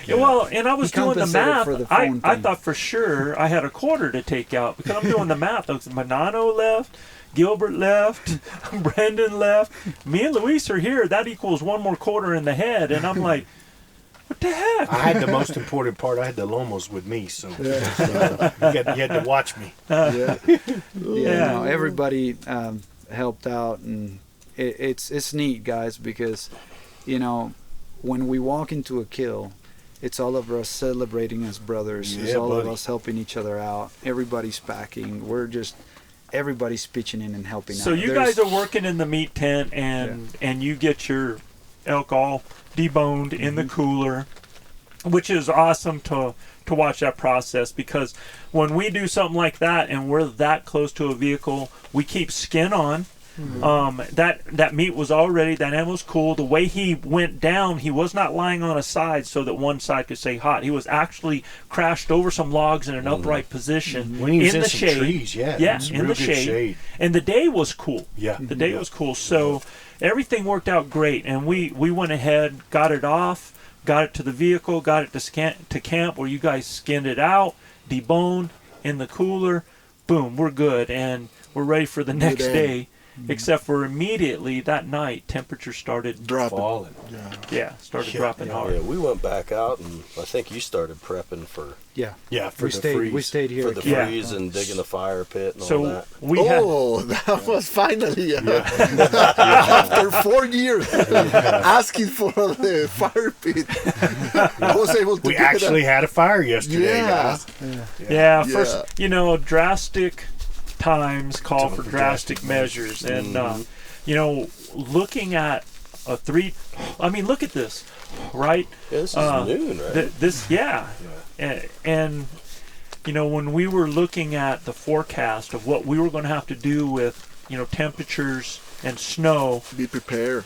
Yeah, well, and I was He doing the compensated math. for the phone I thing. thought for sure I had a quarter to take out because I'm doing the math. Manano left, Gilbert left, Brendan left. Me and Luis are here. That equals one more quarter in the head. And I'm like, what the heck? I had the most important part. I had the Lomos with me, so you had to watch me. Yeah. Yeah. No, everybody helped out, and it's neat, guys, because when we walk into a kill, it's all of us celebrating as brothers. It's all of us helping each other out. Everybody's packing. Everybody's pitching in and helping out. So you guys are working in the meat tent, and you get your elk all deboned in the cooler, which is awesome to watch that process, because when we do something like that and we're that close to a vehicle, we keep skin on. That meat was already, that animal was cool. The way he went down, he was not lying on a side so that one side could stay hot. He was actually crashed over some logs in an upright position When he was in in the some shade. trees, Yeah, it's in real the good shade. And the day was cool. Yeah. The day was cool. So everything worked out great, and we went ahead, got it off, got it to the vehicle, got it to camp where you guys skinned it out, deboned in the cooler. Boom, we're good, and we're ready for the next day. Except for immediately that night, temperatures started falling. Started dropping hard. Yeah, we went back out, and I think you started prepping for For the freeze. We stayed here. for the freeze and digging the fire pit and all So that. we had That was finally after 4 years asking for the fire pit. I was able to We get actually had a fire yesterday, Yeah. guys. first drastic times call for drastic measures, and looking at a three. I mean, look at this, right? Yeah, this is noon, right? And when we were looking at the forecast of what we were going to have to do with temperatures and snow, Be prepared.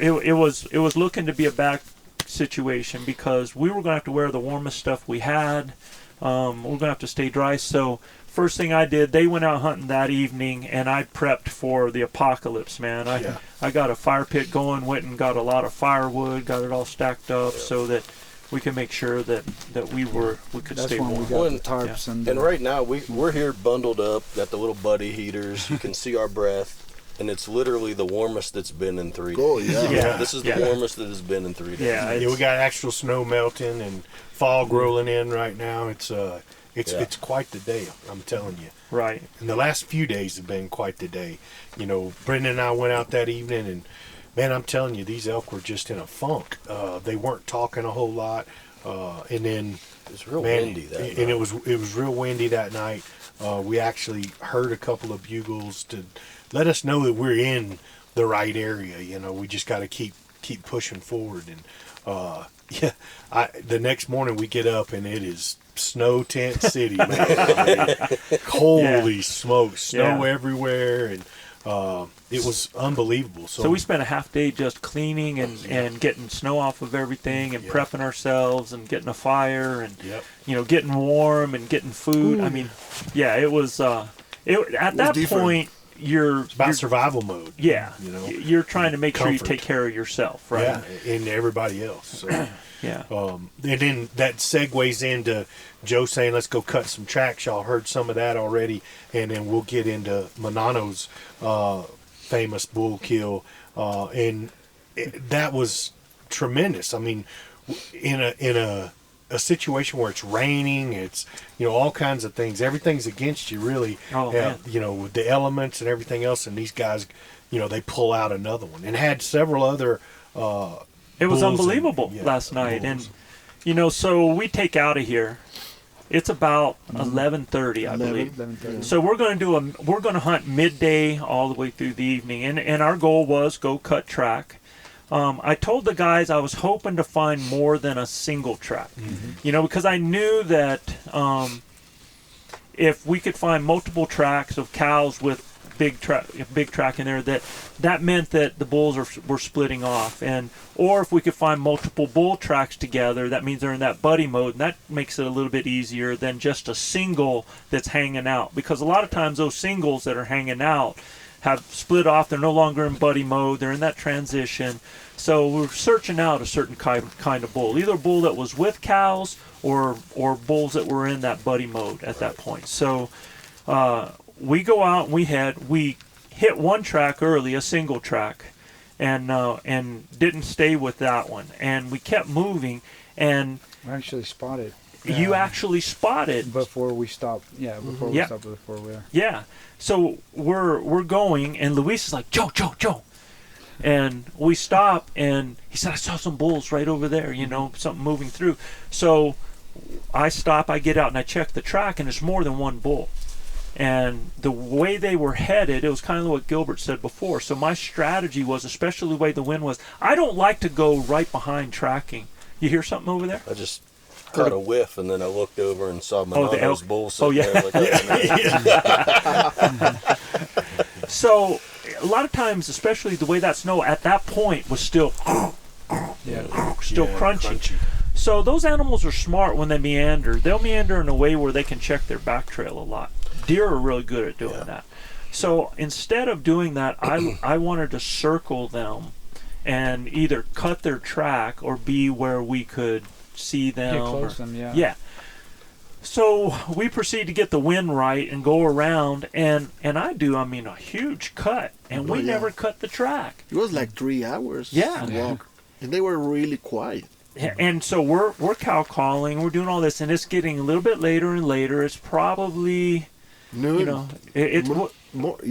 it was looking to be a bad situation, because we were going to have to wear the warmest stuff we had. We're going to have to stay dry. So first thing I did, they went out hunting that evening, and I prepped for the apocalypse, man. I got a fire pit going, went and got a lot of firewood, got it all stacked up so that we can make sure that we could That's stay when warm. we got the tarps And right now, we're here bundled up, got the little buddy heaters. You can see our breath, and it's literally the warmest it's been in 3 days. Oh, yeah. This is the warmest it has been in 3 days. Yeah, We got actual snow melting and fog rolling in right now. It's quite the day, I'm telling you. right. And the last few days have been quite the day. Brendan and I went out that evening, and man, I'm telling you, these elk were just in a funk. They weren't talking a whole lot, and then It was real windy that night. and it was real windy that night. We actually heard a couple of bugles to let us know that we're in the right area. We just got to keep pushing forward. And the next morning we get up and it is snow tent city, man. I mean, holy smokes, snow everywhere, and it was unbelievable. So we spent a half day just cleaning and getting snow off of everything and prepping ourselves and getting a fire and getting warm and getting food. I mean, it was at that different. point it's about survival mode. Yeah, you're trying to make sure you take care of yourself, right? Yeah, and everybody else. So. Yeah. And then that segues into Joe saying, let's go cut some tracks. Y'all heard some of that already. And then we'll get into Manano's famous bull kill. And that was tremendous. I mean, in a situation where it's raining, it's, all kinds of things. Everything's against you, really. Oh, man. With the elements and everything else. And these guys, they pull out another one. And had several other... It was bulls unbelievable and, last night, bulls. and so we take out of here. It's about 11:30, I believe. 11:30. So we're going to hunt midday all the way through the evening, and our goal was go cut track. I told the guys I was hoping to find more than a single track, because I knew that if we could find multiple tracks of cows with big track in there, that meant that the bulls were splitting off, or if we could find multiple bull tracks together, that means they're in that buddy mode, and that makes it a little bit easier than just a single that's hanging out, because a lot of times those singles that are hanging out have split off. They're no longer in buddy mode. They're in that transition. So we're searching out a certain kind of bull, either a bull that was with cows or bulls that were in that buddy mode at that point. So we go out and we hit one track early, a single track, and didn't stay with that one. And we kept moving, and We actually spotted. you actually spotted Before we stopped. Yeah, before we Yeah. stopped with the four-wheeler. Yeah. So we're going, and Luis is like, Joe. And we stop, and he said, I saw some bulls right over there, you know, something moving through. So I stop, I get out, and I check the track, and there's more than one bull. And the way they were headed, it was kind of what Gilbert said before. So my strategy was, especially the way the wind was, I don't like to go right behind tracking. You hear something over there? I just caught a whiff, and then I looked over and saw my the elk. bull Oh, sitting yeah. there. Like, So a lot of times, especially the way that snow at that point was still crunchy. So those animals are smart when they meander. They'll meander in a way where they can check their back trail a lot. Deer are really good at doing that. So instead of doing that, I wanted to circle them and either cut their track or be where we could see them. Get close to them, yeah. Yeah. So we proceed to get the wind right and go around, and I do, a huge cut, and we never cut the track. It was like 3 hours. Yeah. Walk, and they were really quiet. And so we're cow calling, we're doing all this, and it's getting a little bit later and later. It's probably, Noon. it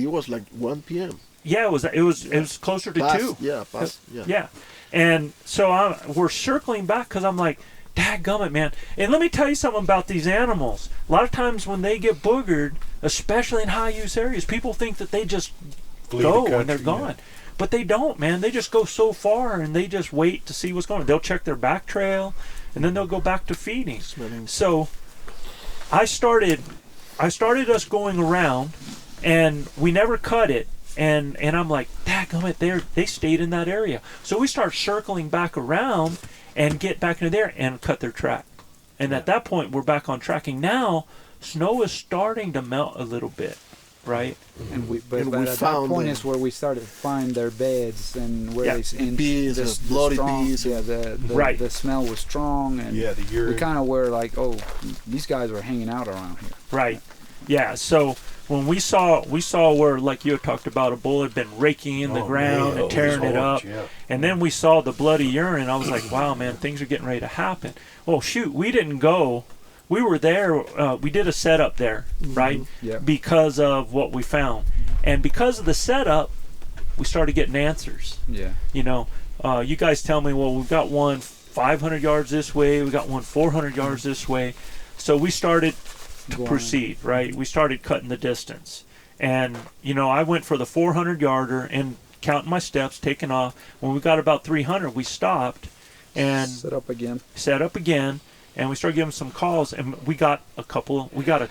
was like 1 p.m. Yeah, it was closer to Past, 2. Yeah, past, Yeah. And so we're circling back because I'm like, dadgummit, man. And let me tell you something about these animals. A lot of times when they get boogered, especially in high-use areas, people think that they just go and they're gone. But they don't, man. They just go so far, and they just wait to see what's going on. They'll check their back trail, and then they'll go back to feeding. So I started us going around, and we never cut it. And I'm like, dadgummit, they stayed in that area. So we start circling back around and get back into there and cut their track. And at that point, we're back on tracking. Now, snow is starting to melt a little bit, right? And we And but we at that found point them. is where we started to find their beds and where Yeah. they and Bees, the bloody strong, bees. Yeah, the Right. the smell was strong, and Yeah, the urine. we kind of were like, oh, these guys are hanging out around here. Right. Yeah, so when we saw where, like you had talked about, a bull had been raking in the ground and tearing it up, and then we saw the bloody urine. I was like, wow, man, things are getting ready to happen. Well, shoot, we didn't go. We were there. We did a setup there, right? Yeah. Because of what we found. And because of the setup, we started getting answers. Yeah. You guys tell me, well, we've got one 500 yards this way, we got one 400 yards this way. So we started to proceed, right? We started cutting the distance. And, I went for the 400 yarder and counting my steps, taking off. When we got about 300, we stopped and Set up again. and we started giving some calls, and we got a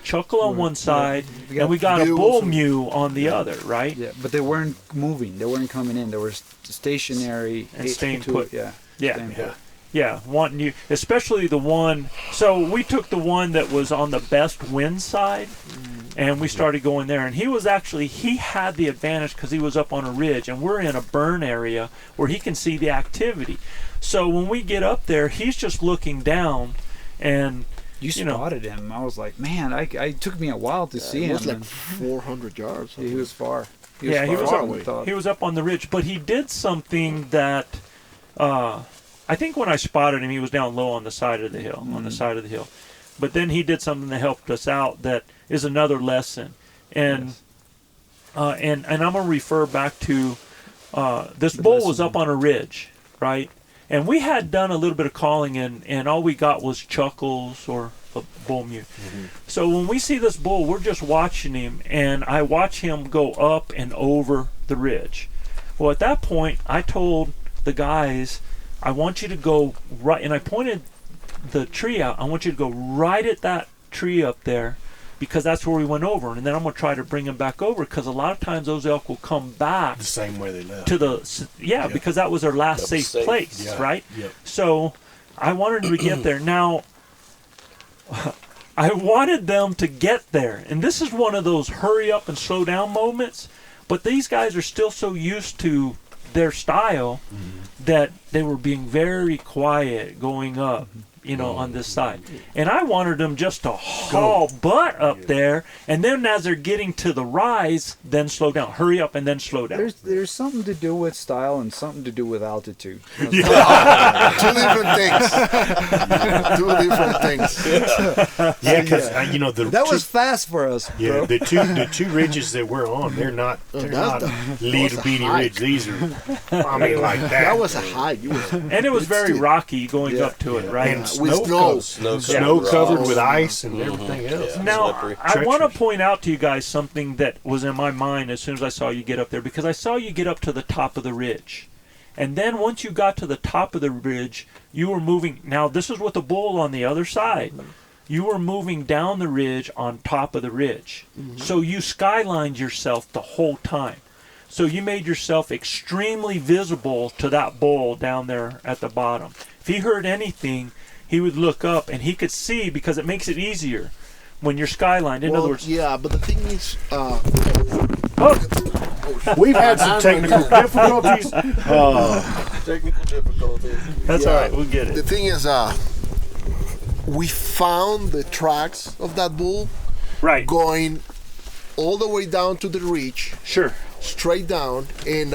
chuckle on one side, We got and we got a mules bull and- mew on the other, right? Yeah, but they weren't moving. They weren't coming in. They were stationary And staying to put. it. Yeah. Yeah. Staying put. Yeah, wanting you, especially the one. So we took the one that was on the best wind side, and we started going there. And he had the advantage because he was up on a ridge, and we're in a burn area where he can see the activity. So when we get up there, he's just looking down, and You spotted him. I was like, man, it took me a while to see It him. was like and 400 yards. he was far. he was far up. away. thought. He was up on the ridge, but he did something that. I think when I spotted him, he was down low on the side of the hill, But then he did something that helped us out that is another lesson. And and I'm going to refer back to this bull was up on a ridge, right? And we had done a little bit of calling, and all we got was chuckles or a bull mew. So when we see this bull, we're just watching him, and I watch him go up and over the ridge. Well, at that point, I told the guys, I want you to go right, and I pointed the tree out. I want you to go right at that tree up there, because that's where we went over, and then I'm going to try to bring him back over, because a lot of times those elk will come back The same way they left. to the because that was their last That was safe place, Yeah. right? Yep. So I wanted them to get there. Now I wanted them to get there, and this is one of those hurry up and slow down moments. But these guys are still so used to their style that they were being very quiet going up, on this side. And I wanted them just to haul butt up there, and then as they're getting to the rise, then slow down. Hurry up and then slow down. There's something to do with style and something to do with altitude. Two different things. Two different things. Yeah, because That was fast for us, bro. the two ridges that we're on, they're not little bitty ridges. These are, I mean, like that. That was a hike. And it was very rocky going up to it, right? And With snow covered with ice and everything else. Now, Slippery. I want to point out to you guys something that was in my mind as soon as I saw you get up there, because I saw you get up to the top of the ridge. And then once you got to the top of the ridge, you were moving. Now, this is with the bull on the other side. You were moving down the ridge on top of the ridge. So you skylined yourself the whole time. So you made yourself extremely visible to that bull down there at the bottom. If he heard anything, he would look up and he could see, because it makes it easier when you're skylined. In other words, yeah, but the thing is, We've had some technical difficulties. Technical difficulties. that's all right. We'll get the it. thing is, we found the tracks of that bull Right. going all the way down to the ridge, Sure. straight down, and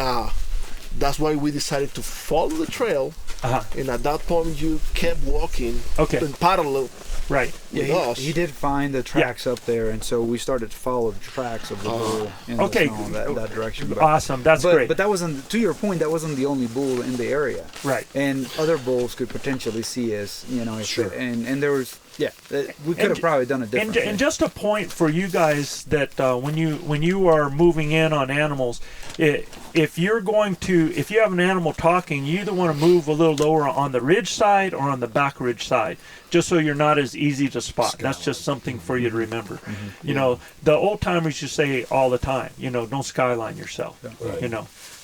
that's why we decided to follow the trail. And at that point, you kept walking in parallel Right. with us. He did find the tracks up there, and so we started to follow the tracks of the bull in Okay. the snow, that direction. Awesome. That's great. But that wasn't, to your point, that wasn't the only bull in the area. Right. And other bulls could potentially see us, if Sure. and there was, we could have probably done it differently. And just a point for you guys that when you are moving in on animals, if you have an animal talking, you either want to move a little lower on the ridge side or on the back ridge side, just so you're not as easy to spot. That's just something for you to remember. The old timers used to say all the time, don't skyline yourself.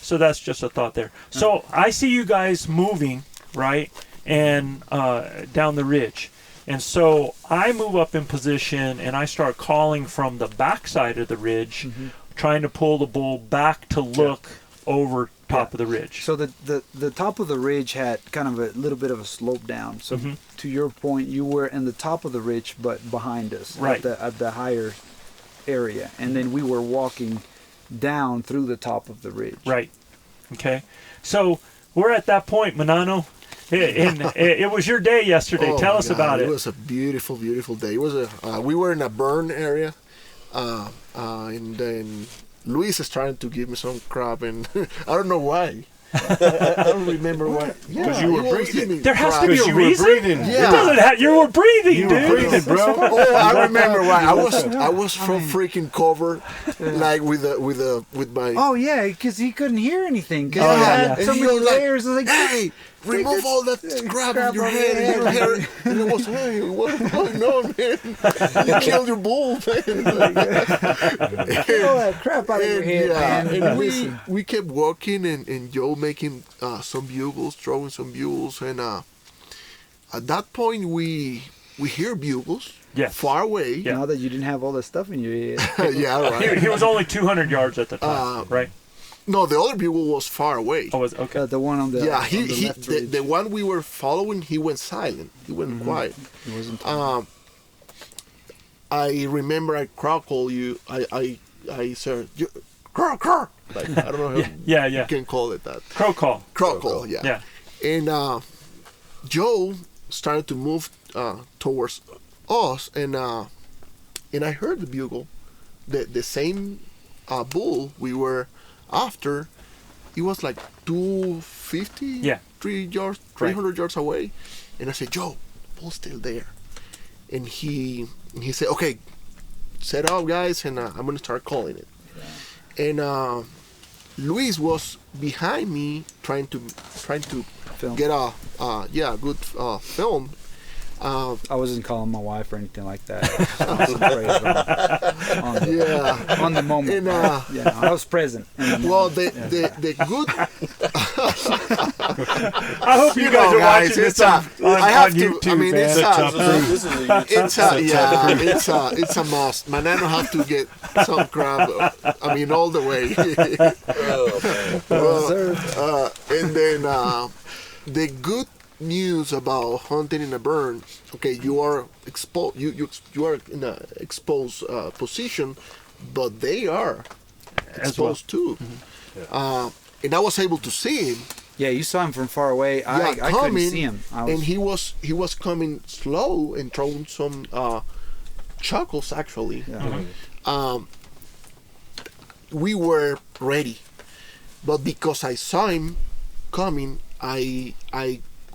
So that's just a thought there. So I see you guys moving, right, and down the ridge. And so I move up in position and I start calling from the back side of the ridge, trying to pull the bull back to look over top of the ridge. So the top of the ridge had kind of a little bit of a slope down. So to your point, you were in the top of the ridge, but behind us, Right. at the higher area, and then we were walking down through the top of the ridge. Right. Okay. So we're at that point, Manano. And it was your day yesterday. Oh Tell my us God, about it. It was a beautiful, beautiful day. It was we were in a burn area, and then Luis is trying to give me some crap, and I don't know why. I don't remember why. Because you were he always breathing. give me There has to crap. be a You were reason. breathing. Yeah. It doesn't have. You were breathing, You dude. were breathing, bro. Oh, I remember why. I was from freaking cover, like with my. Oh yeah, because he couldn't hear anything. Because Oh, he yeah. had And so he many was like, layers. I was like, Hey, remove all that crap in your head and your hair. And it was, hey, what's going on, man? You killed your bull, man. get all that crap out of your head, man. And we kept walking, and Joe making some bugles, throwing some bugles, and at that point we hear bugles far away. Now that you didn't have all that stuff in your head. Yeah, right. He was only 200 yards at the time, right? No, the other bugle was far away. Oh, was okay. The one on the Yeah, on the left ridge. the one we were following, he went silent. He went quiet. He wasn't. I remember I called you. I said, crow. Like, I don't know how Yeah. you can call it that. Crow call. Crow call, yeah. Yeah. And Joe started to move towards us, and I heard the bugle, the same bull we were after. He was like 250, 300 yards away, and I said, Joe, the bull's still there. And he said, okay, set up, guys, and I'm gonna start calling it. And Luis was behind me trying to Film. get a good film. I wasn't calling my wife or anything like that. I was afraid on the moment. And I was present. well, the good I hope you guys are watching this on YouTube, I mean, man. it's a must. My nano have to get some crab. I mean, all the way. And then the good news about hunting in a burn. Okay, you are exposed. You are in a exposed position, but they are exposed too. And I was able to see him. Yeah, you saw him from far away. I couldn't see him. And he was coming slow and throwing some chuckles actually. Yeah. We were ready, but because I saw him coming, I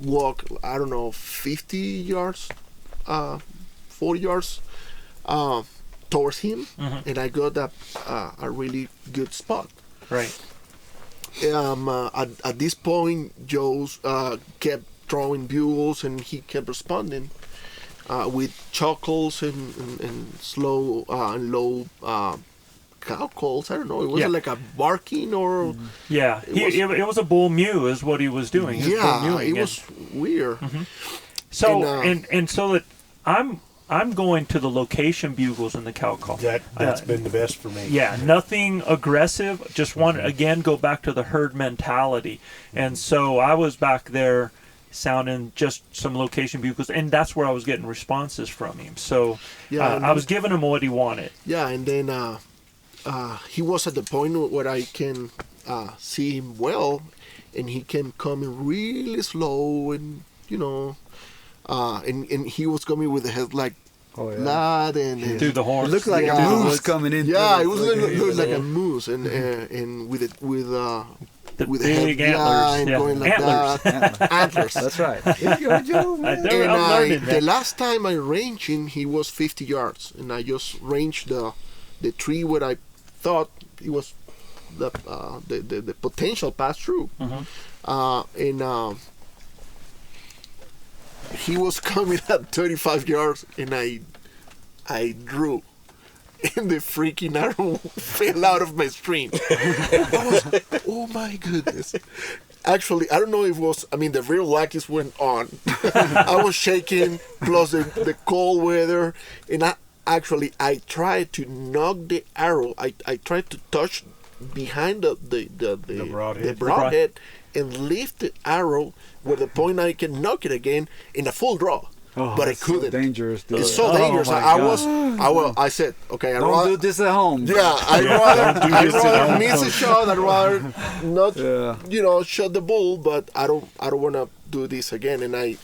walked, I don't know, 50 yards, 40 yards towards him, and I got a really good spot. Right. At this point, Joe kept throwing bugles, and he kept responding with chuckles and slow and low cow calls. I don't know. It was like a barking or. Yeah, it was a bull mew, is what he was doing. He was bull mewing, it was weird. So and so that I'm going to the location bugles in the cow call. That's been the best for me. Yeah, nothing aggressive. Just want to, again, go back to the herd mentality. And so I was back there sounding just some location bugles, and that's where I was getting responses from him. So I was giving him what he wanted. Yeah, and then he was at the point where I can see him well, and he came coming really slow, and and he was coming with the head like that, and through the horn. It looked like a moose coming in. Yeah, it was looked like a moose, and with the with big the head, antlers. and Yeah. going like Antlers. that. Antlers. That's right. Here you go, Joe. I'm And learning, the man. last time I ranged him, he was 50 yards, and I just ranged the tree where I thought it was the potential pass through, and he was coming at 35 yards, and I drew, and the freaking arrow fell out of my string. I was, oh my goodness. Actually, I don't know if it was, I mean, the real lackeys went on. I was shaking, plus the cold weather, and I tried to knock the arrow. I tried to touch behind the broadhead and lift the arrow where the point I can knock it again in a full draw. But I couldn't. So dangerous, dude. It's so dangerous. I said, okay, Don't do this at home. Yeah, I'd rather miss a shot. I'd rather not, shot the bull. But I don't want to do this again. And I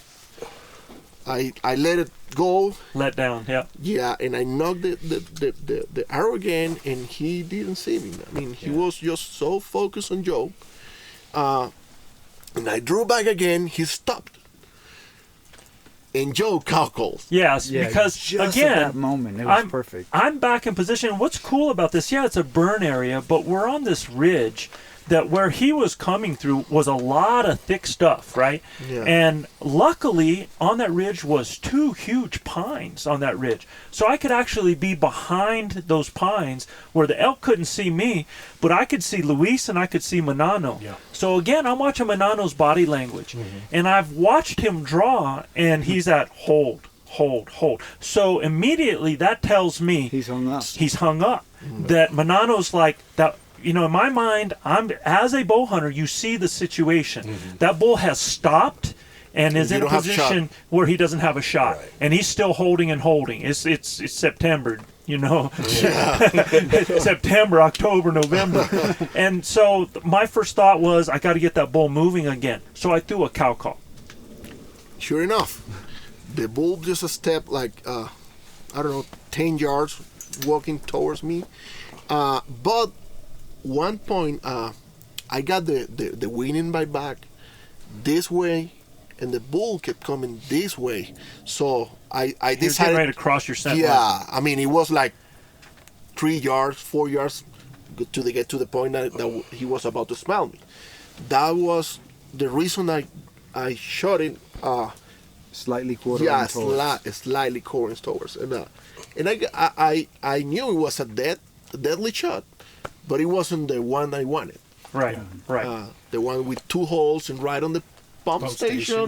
let it go. Let down. Yeah. Yeah, and I knocked the arrow again, and he didn't see me. I mean, he was just so focused on Joe. And I drew back again. He stopped. And Joe cow calls. Yes, Yeah, because just again, at that moment, it was perfect. I'm back in position. What's cool about this? Yeah, it's a burn area, but we're on this ridge that where he was coming through was a lot of thick stuff, right? Yeah. And luckily, on that ridge was 2 huge pines on that ridge. So I could actually be behind those pines where the elk couldn't see me, but I could see Luis and I could see Manano. Yeah. So again, I'm watching Manano's body language. And I've watched him draw, and he's at hold. So immediately that tells me He's hung up. he's hung up. That Manano's like that. In my mind, I'm as a bow hunter, you see the situation. That bull has stopped and is in a position where he doesn't have a shot, and he's still holding and holding. It's September, September, October, November, and so my first thought was I got to get that bull moving again. So I threw a cow call. Sure enough, the bull just a step like 10 yards walking towards me, but one point I got the wind in my back this way, and the bull kept coming this way, so I He was decided getting ready to cross your scent line. I mean, it was like 3 yards 4 yards to get to the point that he was about to smell me. That was the reason I shot it Slightly quartering towards. slightly quartering towards, and I knew it was a deadly shot, but it wasn't the one I wanted. Right. Right. The one with 2 holes and right on the pump station.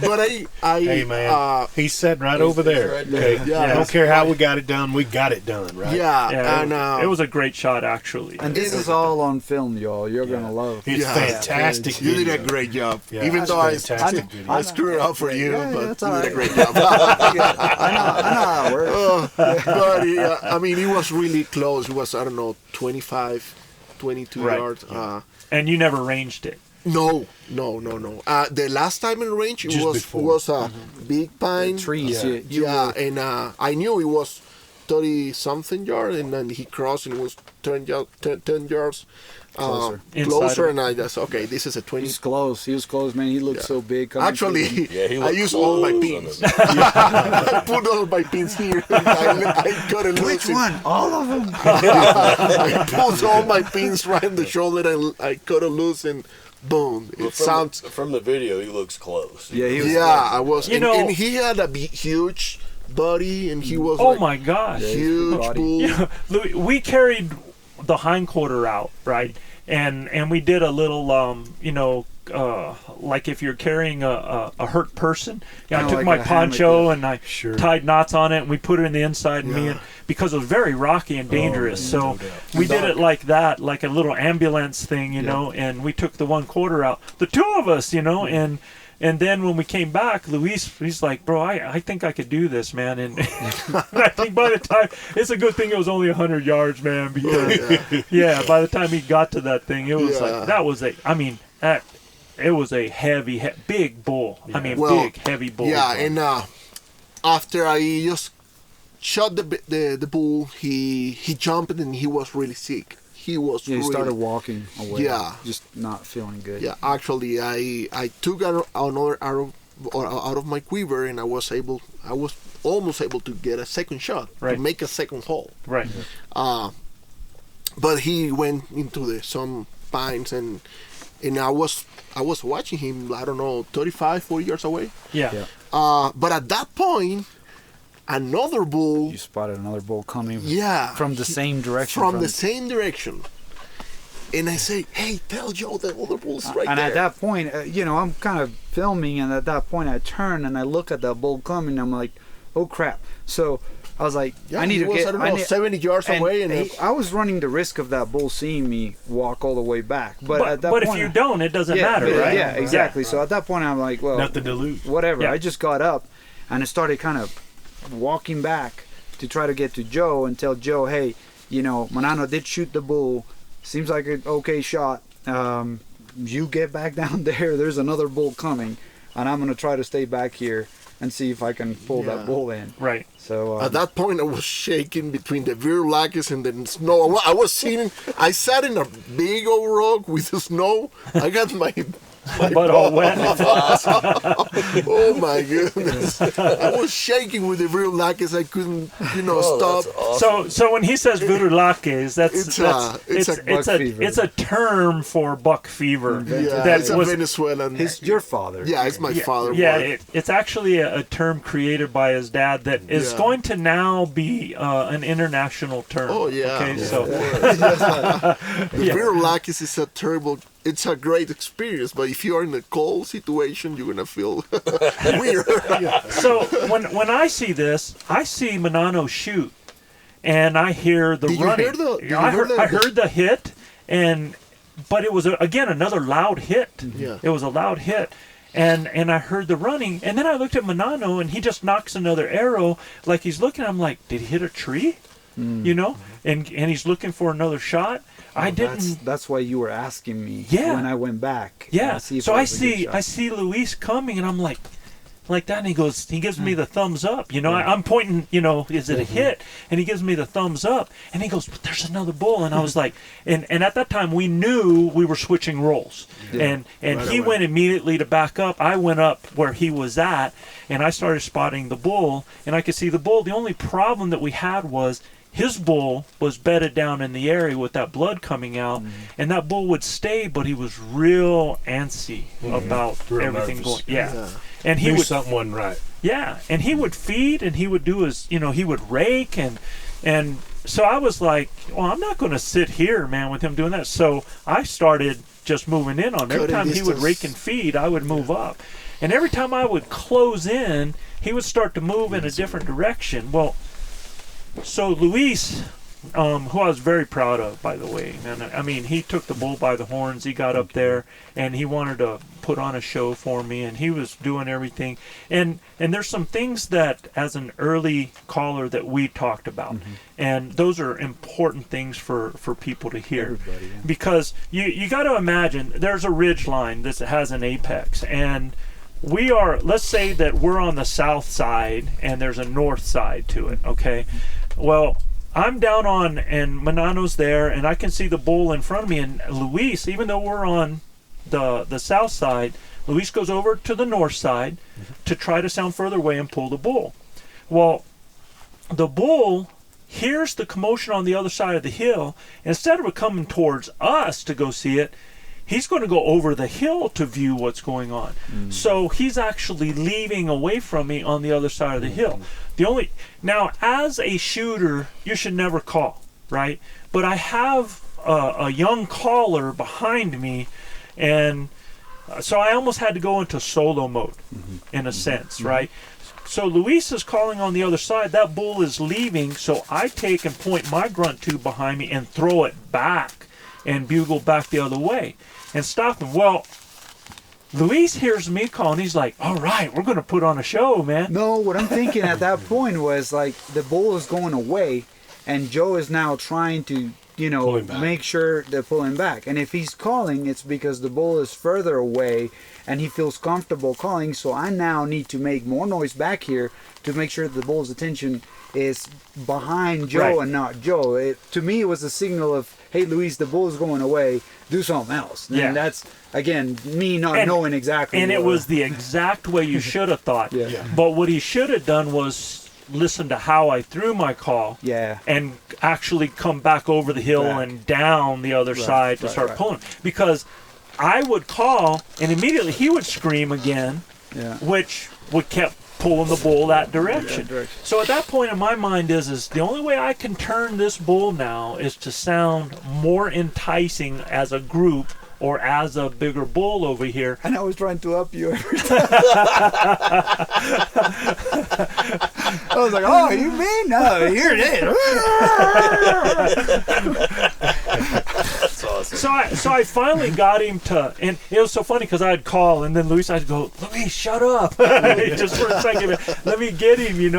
But Hey man, he's sitting right over there. right there. Okay? Yeah. I don't care how we got it done. We got it done, right? Yeah, and it was a great shot, actually. And this is all on film, y'all. You're gonna love. It's Yeah. fantastic. you did a video. great job. Yeah, Even it's though I fantastic video. screwed it up for you, Yeah, but that's you all did a right. great job. I know how it works. But I mean, it was really close. It was, I don't know, 25, 22 Right. yards. And you never ranged it. No. The last time in range, it Just was before. was a big pine. Trees. Yeah. You And I knew it was 30-something yards, and then he crossed and it was 10 yards Closer. closer, Inside and I just, okay, this is a 20. He's close. He was close, man. He looked so big. coming Actually, through. Yeah, he I looked used all my close on pins. it. I put all my pins here. And I got it. Which one? All of them. I pulled all my pins right in the shoulder, and I cut it loose, and boom. But It sounds. from the video, he looks close. Yeah, he was. Yeah, I was. You And, know- and he had a huge body, and he was Oh like my gosh. huge body. bull. Yeah, Louis, we carried the hindquarter out, right? And we did a little, like if you're carrying a hurt person. Yeah, I Kinda took like my a hammock, poncho yeah. and I Sure. tied knots on it, and we put it in the inside, and Yeah. because it was very rocky and dangerous. man, So no doubt. we did it like that, like a little ambulance thing, you know. And we took the 1/4 out, the 2 of us, you know, and then when we came back, he's like, bro, I think I could do this, man. And I think by the time, it's a good thing it was only 100 yards, man, because yeah, by the time he got to that thing, it was Yeah. like, it was a heavy, big bull. I mean, Well, big, heavy bull. Yeah, and after I just shot the bull, he jumped and he was really sick. He was Yeah, he really, started walking away. Yeah. Just not feeling good. Yeah, actually, I took another arrow out of my quiver, and I was almost able to get a second shot Right. to make a second hole. Right. But he went into some pines, and I was watching him. I don't know, 35, 40 yards away. Yeah. Yeah. But at that point, another bull. You spotted another bull coming. Yeah. From the same direction. From the same direction. And I say, hey, tell Joe the other bull's right and there. at that point, I'm kind of filming, and at that point, I turn and I look at that bull coming. And I'm like, oh crap! So I was like, yeah, I need he to was, get. I don't know, 70 yards away. And I was running the risk of that bull seeing me walk all the way back. But at that But point, if you don't, it doesn't yeah, matter, yeah, right? Yeah, exactly. So at that point, I'm like, well, Nothing to lose. whatever. Yeah. I just got up and I started kind of walking back to try to get to Joe and tell Joe, hey, Manano did shoot the bull. Seems like an okay shot. You get back down there. There's another bull coming, and I'm gonna try to stay back here and see if I can pull that bull in. Right. So at that point, I was shaking between the virulacus and the snow. I sat in a big old rock with the snow. I got my But all wet. oh my goodness! I was shaking with the virulacus. I couldn't, stop. That's awesome. So when he says virulaques, it's a term for buck fever. Yeah, that it's a was Venezuelan. your father. Yeah, it's my father. Yeah, it's actually a term created by his dad that is Yeah. going to now be an international term. Oh yeah. Okay, yeah. so The Yeah. virulacus is a terrible. It's a great experience, but if you are in a cold situation, you're gonna feel weird. so when I see this, I see Manano shoot, and I hear the Did you running. hear the- did you I hear heard, the- I heard the hit, but it was again another loud hit. Yeah. It was a loud hit. And I heard the running, and then I looked at Manano, and he just knocks another arrow, like he's looking. I'm like, did he hit a tree? And he's looking for another shot. I didn't. That's why you were asking me. Yeah. When I went back. Yeah. See if So it I was a good see shot. Luis coming, and I'm like that, and he gives me the thumbs up. I'm pointing. Is it a hit? And he gives me the thumbs up, and he goes, "But there's another bull." And I was like, and at that time we knew we were switching roles, and he went immediately to back up. I went up where he was at, and I started spotting the bull, and I could see the bull. The only problem that we had was his bull was bedded down in the area with that blood coming out, and that bull would stay, but he was real antsy about Real everything nervous. going. Yeah. And he Knew would something wasn't right. and he would feed, and he would do his, he would rake, and so I was like, well, I'm not going to sit here, man, with him doing that. So I started just moving in on him. Every time he would rake and feed, I would move up. And every time I would close in, he would start to move in a different direction. Well, so Luis, who I was very proud of, by the way. And I mean, he took the bull by the horns. He got up there, and he wanted to put on a show for me, and he was doing everything. And there's some things that, as an early caller, that we talked about. And those are important things for people to hear. Because you got to imagine, there's a ridge line that has an apex. And we are, let's say that we're on the south side, and there's a north side to it, okay? Well, I'm down on, and Manano's there, and I can see the bull in front of me. And Luis, even though we're on the south side, Luis goes over to the north side to try to sound further away and pull the bull. Well, the bull hears the commotion on the other side of the hill. Instead of coming towards us to go see it, he's going to go over the hill to view what's going on. So he's actually leaving away from me on the other side of the hill. Now, as a shooter, you should never call, right? But I have a young caller behind me, and so I almost had to go into solo mode, in a sense, right? So Luis is calling on the other side. That bull is leaving, so I take and point my grunt tube behind me and throw it back and bugle back the other way and stop him. Well, Luis hears me calling. He's like, all right, we're going to put on a show, man. No, what I'm thinking at that point was like the bull is going away, and Joe is now trying to, make sure to pull him back. And if he's calling, it's because the bull is further away and he feels comfortable calling. So I now need to make more noise back here to make sure that the bull's attention is behind Joe and not Joe. To me, it was a signal of, hey, Luis, the bull is going away. Do something else. And that's, again, me not knowing exactly. And it was the exact way you should have thought. But what he should have done was listen to how I threw my call and actually come back over the hill and down the other side to start pulling. Because I would call, and immediately he would scream again, which would kept pulling the bull that direction. So at that point in my mind is the only way I can turn this bull now is to sound more enticing as a group or as a bigger bull over here. And I was trying to up you every time. I was like, oh, you mean? No, here it is. That's awesome. So I finally got him to, and it was so funny because I'd call, and then Luis, I'd go, Luis, shut up. Just for a second, let me get him,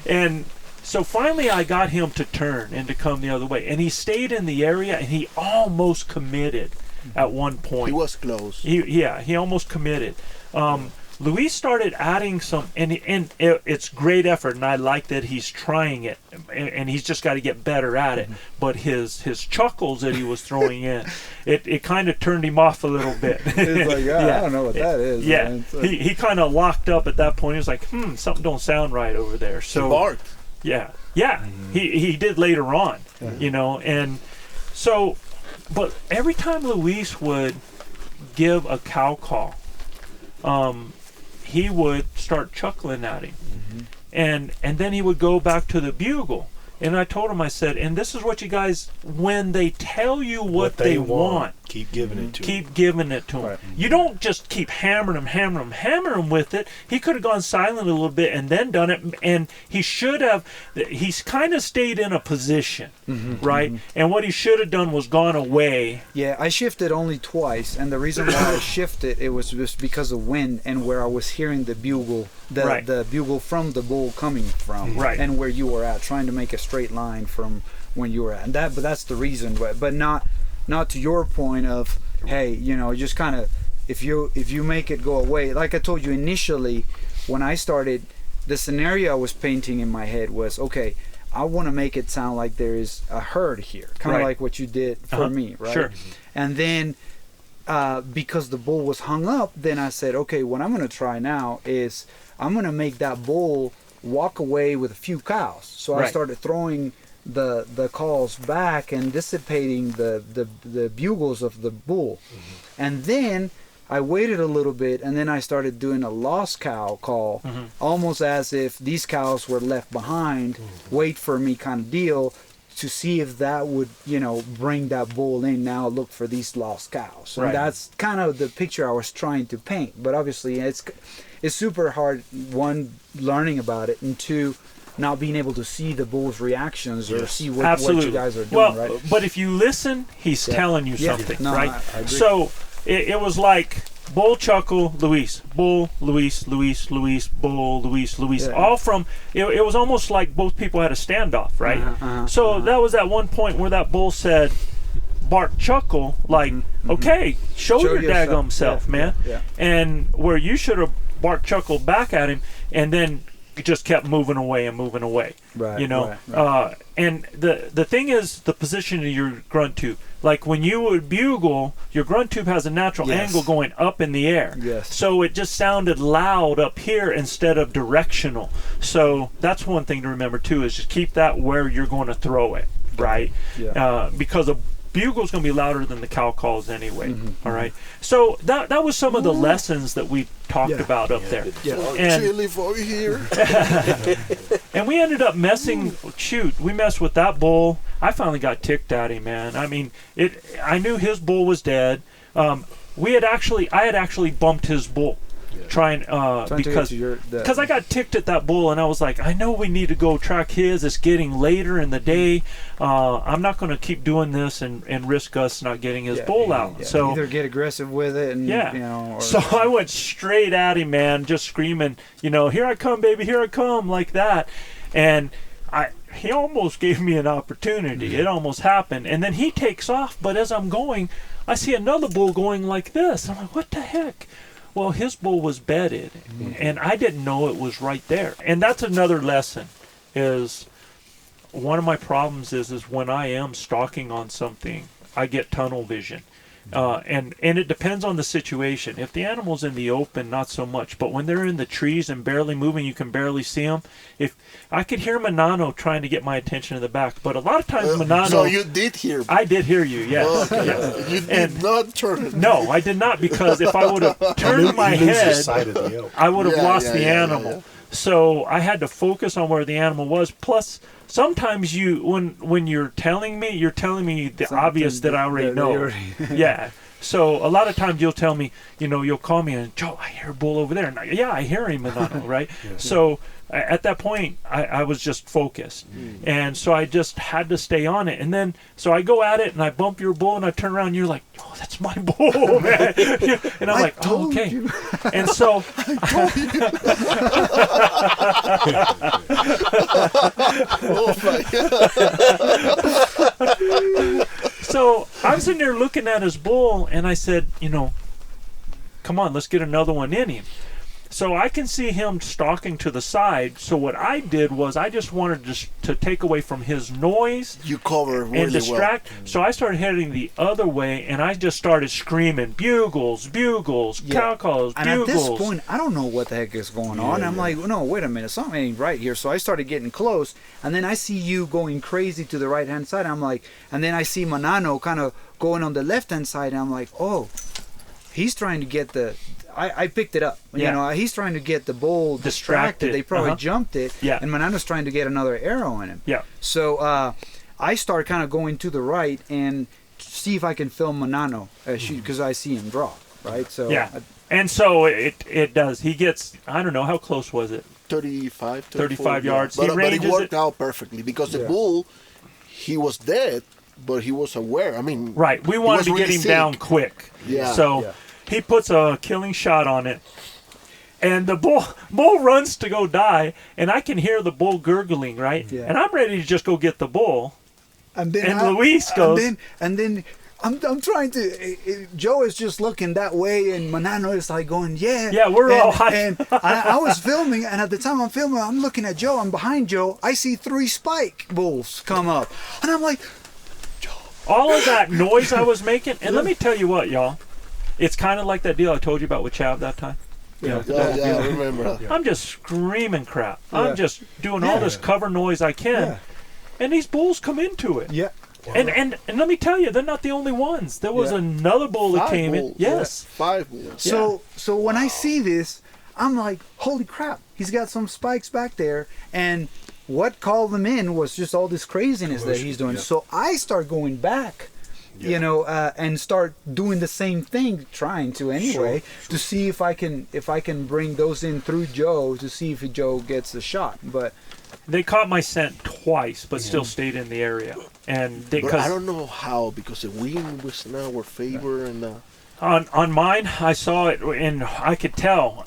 and so finally I got him to turn and to come the other way. And he stayed in the area, and he almost committed at one point. He was close. He almost committed. Luis started adding some, and it's great effort, and I like that he's trying it, and he's just got to get better at it. But his chuckles that he was throwing in, it kind of turned him off a little bit. It's like, I don't know what that is. Yeah, he kind of locked up at that point. He was like, something don't sound right over there. So he barked. Yeah, he did later on, and so. But every time Luis would give a cow call, he would start chuckling at him. And then he would go back to the bugle. And I told him, I said, and this is what you guys, when they tell you what they want, keep giving it to them. Keep giving it to them. Right. You don't just keep hammering him with it. He could have gone silent a little bit and then done it, and he should have, he's kind of stayed in a position, right? And what he should have done was gone away. Yeah, I shifted only twice, and the reason why I shifted, it was just because of wind and where I was hearing the bugle, the bugle from the bull coming from, and where you were at, trying to make a straight line from when you were at. And but that's the reason, but not to your point of, hey, just kind of, if you make it go away, like I told you initially when I started, the scenario I was painting in my head was, okay, I want to make it sound like there is a herd here, kind of like what you did for me, right? Sure. And then because the bull was hung up, then I said, okay, what I'm going to try now is I'm going to make that bull walk away with a few cows. So I started throwing the calls back and dissipating the bugles of the bull. And then I waited a little bit, and then I started doing a lost cow call, almost as if these cows were left behind, wait for me kind of deal, to see if that would, bring that bull in. Now look for these lost cows. And Right. that's kind of the picture I was trying to paint. But obviously, it's super hard. One, learning about it, and two, not being able to see the bull's reactions or see what you guys are doing. Well, right? but if you listen, he's telling you something, No, right? I agree. So it was like bull, chuckle, Luis, bull, Luis, Luis, Luis, bull, Luis, Luis, Yeah. all from. It was almost like both people had a standoff, right? So that was at one point where that bull said, bark, chuckle, like, okay, show your yourself. daggum self, Yeah, man. yeah. And where you should have bark, chuckle back at him, and then just kept moving away and moving away. Right, You know, right. and the thing is the position of your grunt tube. Like when you would bugle, your grunt tube has a natural Yes. angle going up in the air. Yes. So it just sounded loud up here instead of directional. So that's one thing to remember too, is just keep that where you're going to throw it, right? Yeah. Because a bugle's going to be louder than the cow calls anyway. All right. So that was some of the lessons that we talked about up there. And- Chili for here. And we ended up we messed with that bull. I finally got ticked at him, man. I mean, I knew his bull was dead. I had actually bumped his bull. Trying to get because to your- the- I got ticked at that bull, and I was like, I know we need to go track his. It's getting later in the day. I'm not going to keep doing this and risk us not getting his bull out. Yeah. So either get aggressive with it, and or, so I went straight at him, man, just screaming, here I come, baby, here I come, like that. And he almost gave me an opportunity. It almost happened. And then he takes off, but as I'm going, I see another bull going like this. I'm like, what the heck? Well, his bull was bedded, and I didn't know it was right there. And that's another lesson, is one of my problems is when I am stalking on something, I get tunnel vision. And it depends on the situation. If the animal's in the open, not so much. But when they're in the trees and barely moving, you can barely see them. If I could hear Manano trying to get my attention in the back, but a lot of times Manano. So you did hear. I did hear you, yes. Okay. yes. You did And- not turn it. No, I did not, because if I would have turned my You lose the head, sight of the elk. I would have Yeah, lost yeah, the yeah, animal. yeah. So I had to focus on where the animal was. Plus, sometimes when you're telling me the obvious that I already know. Yeah. So a lot of times you'll tell me, you'll call me and, Joe, I hear a bull over there. And I hear him, right? So at that point, I was just focused. And so I just had to stay on it. And then, so I go at it and I bump your bull and I turn around and you're like, oh, that's my bull, man. And I'm like, oh, okay. And so. Oh my God. So I'm sitting there looking at his bull, and I said, come on, let's get another one in him. So I can see him stalking to the side. So what I did was I just wanted to take away from his noise You cover really and distract. So I started heading the other way, and I just started screaming, bugles, cow calls, And bugles. at this point, I don't know what the heck is going on. I'm like, no, wait a minute, something ain't right here. So I started getting close, and then I see you going crazy to the right hand side. I'm like, and then I see Manano kind of going on the left hand side. And I'm like, oh, he's trying to get the. I picked it up. Yeah. He's trying to get the bull distracted. They probably jumped it. Yeah. And Manano's trying to get another arrow in him. Yeah. So I start kind of going to the right and see if I can film Manano because I see him draw. Right. So Yeah. And so it does. He gets, I don't know, how close was it? 35, 35 yards. But, He but it ranges worked it. out perfectly because the bull, he was dead, but he was aware. I mean, Right. We he wanted was to get really him sick. down quick. Yeah. So Yeah. he puts a killing shot on it. And the bull runs to go die, and I can hear the bull gurgling, right? Yeah. And I'm ready to just go get the bull. And then And Luis goes. And then I'm trying to. Joe is just looking that way, and Manano is like going, yeah. Yeah, we're all high. And I was filming, and at the time I'm filming, I'm looking at Joe. I'm behind Joe. I see 3 spike bulls come up, and I'm like, All of that noise I was making, and let me tell you what, y'all. It's kind of like that deal I told you about with Chav that time. Yeah, I remember. I'm just screaming crap. Yeah. I'm just doing all this cover noise I can. Yeah. And these bulls come into it. yeah. And let me tell you, they're not the only ones. There was Yeah. another bull that 5 came in. bulls. Yes. 5 bulls. So when I see this, I'm like, holy crap! He's got some spikes back there, and what called him in was just all this craziness that he's doing. So I start going back, and start doing the same thing, trying to anyway, to see if I can bring those in through Joe to see if Joe gets a shot. But they caught my scent twice, but still stayed in the area. And But I don't know how, because the wind was in our favor, and on mine, I saw it, and I could tell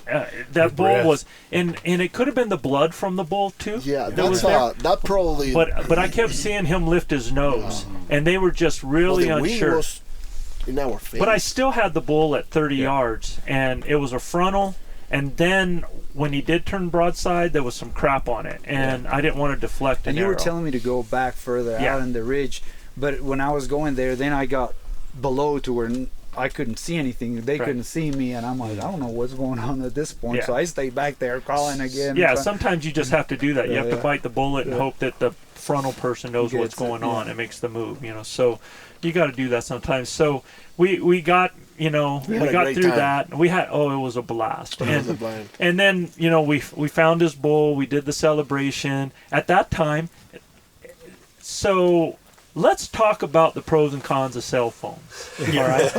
that bull breath. was, and it could have been the blood from the bull too. yeah, that was there. that probably. But I kept seeing him lift his nose, and they were just well, really the wind unsure. was in our face. But I still had the bull at 30 yards, and it was a frontal. And then when he did turn broadside, there was some crap on it, and I didn't want to deflect an and you arrow. were telling me to go back further out in the ridge, but when I was going there, then I got below to where I couldn't see anything. They couldn't see me, and I'm like, I don't know what's going on at this point. Yeah. So I stayed back there calling again. Yeah, sometimes you just have to do that. You have to bite the bullet and Yeah. hope that the frontal person knows what's Gets it, going on yeah. and makes the move. So you got to do that sometimes. So we got we had a got great through time. that. We had it was a blast. It was a blast. And then we found his bull. We did the celebration at that time. So let's talk about the pros and cons of cell phones. All right,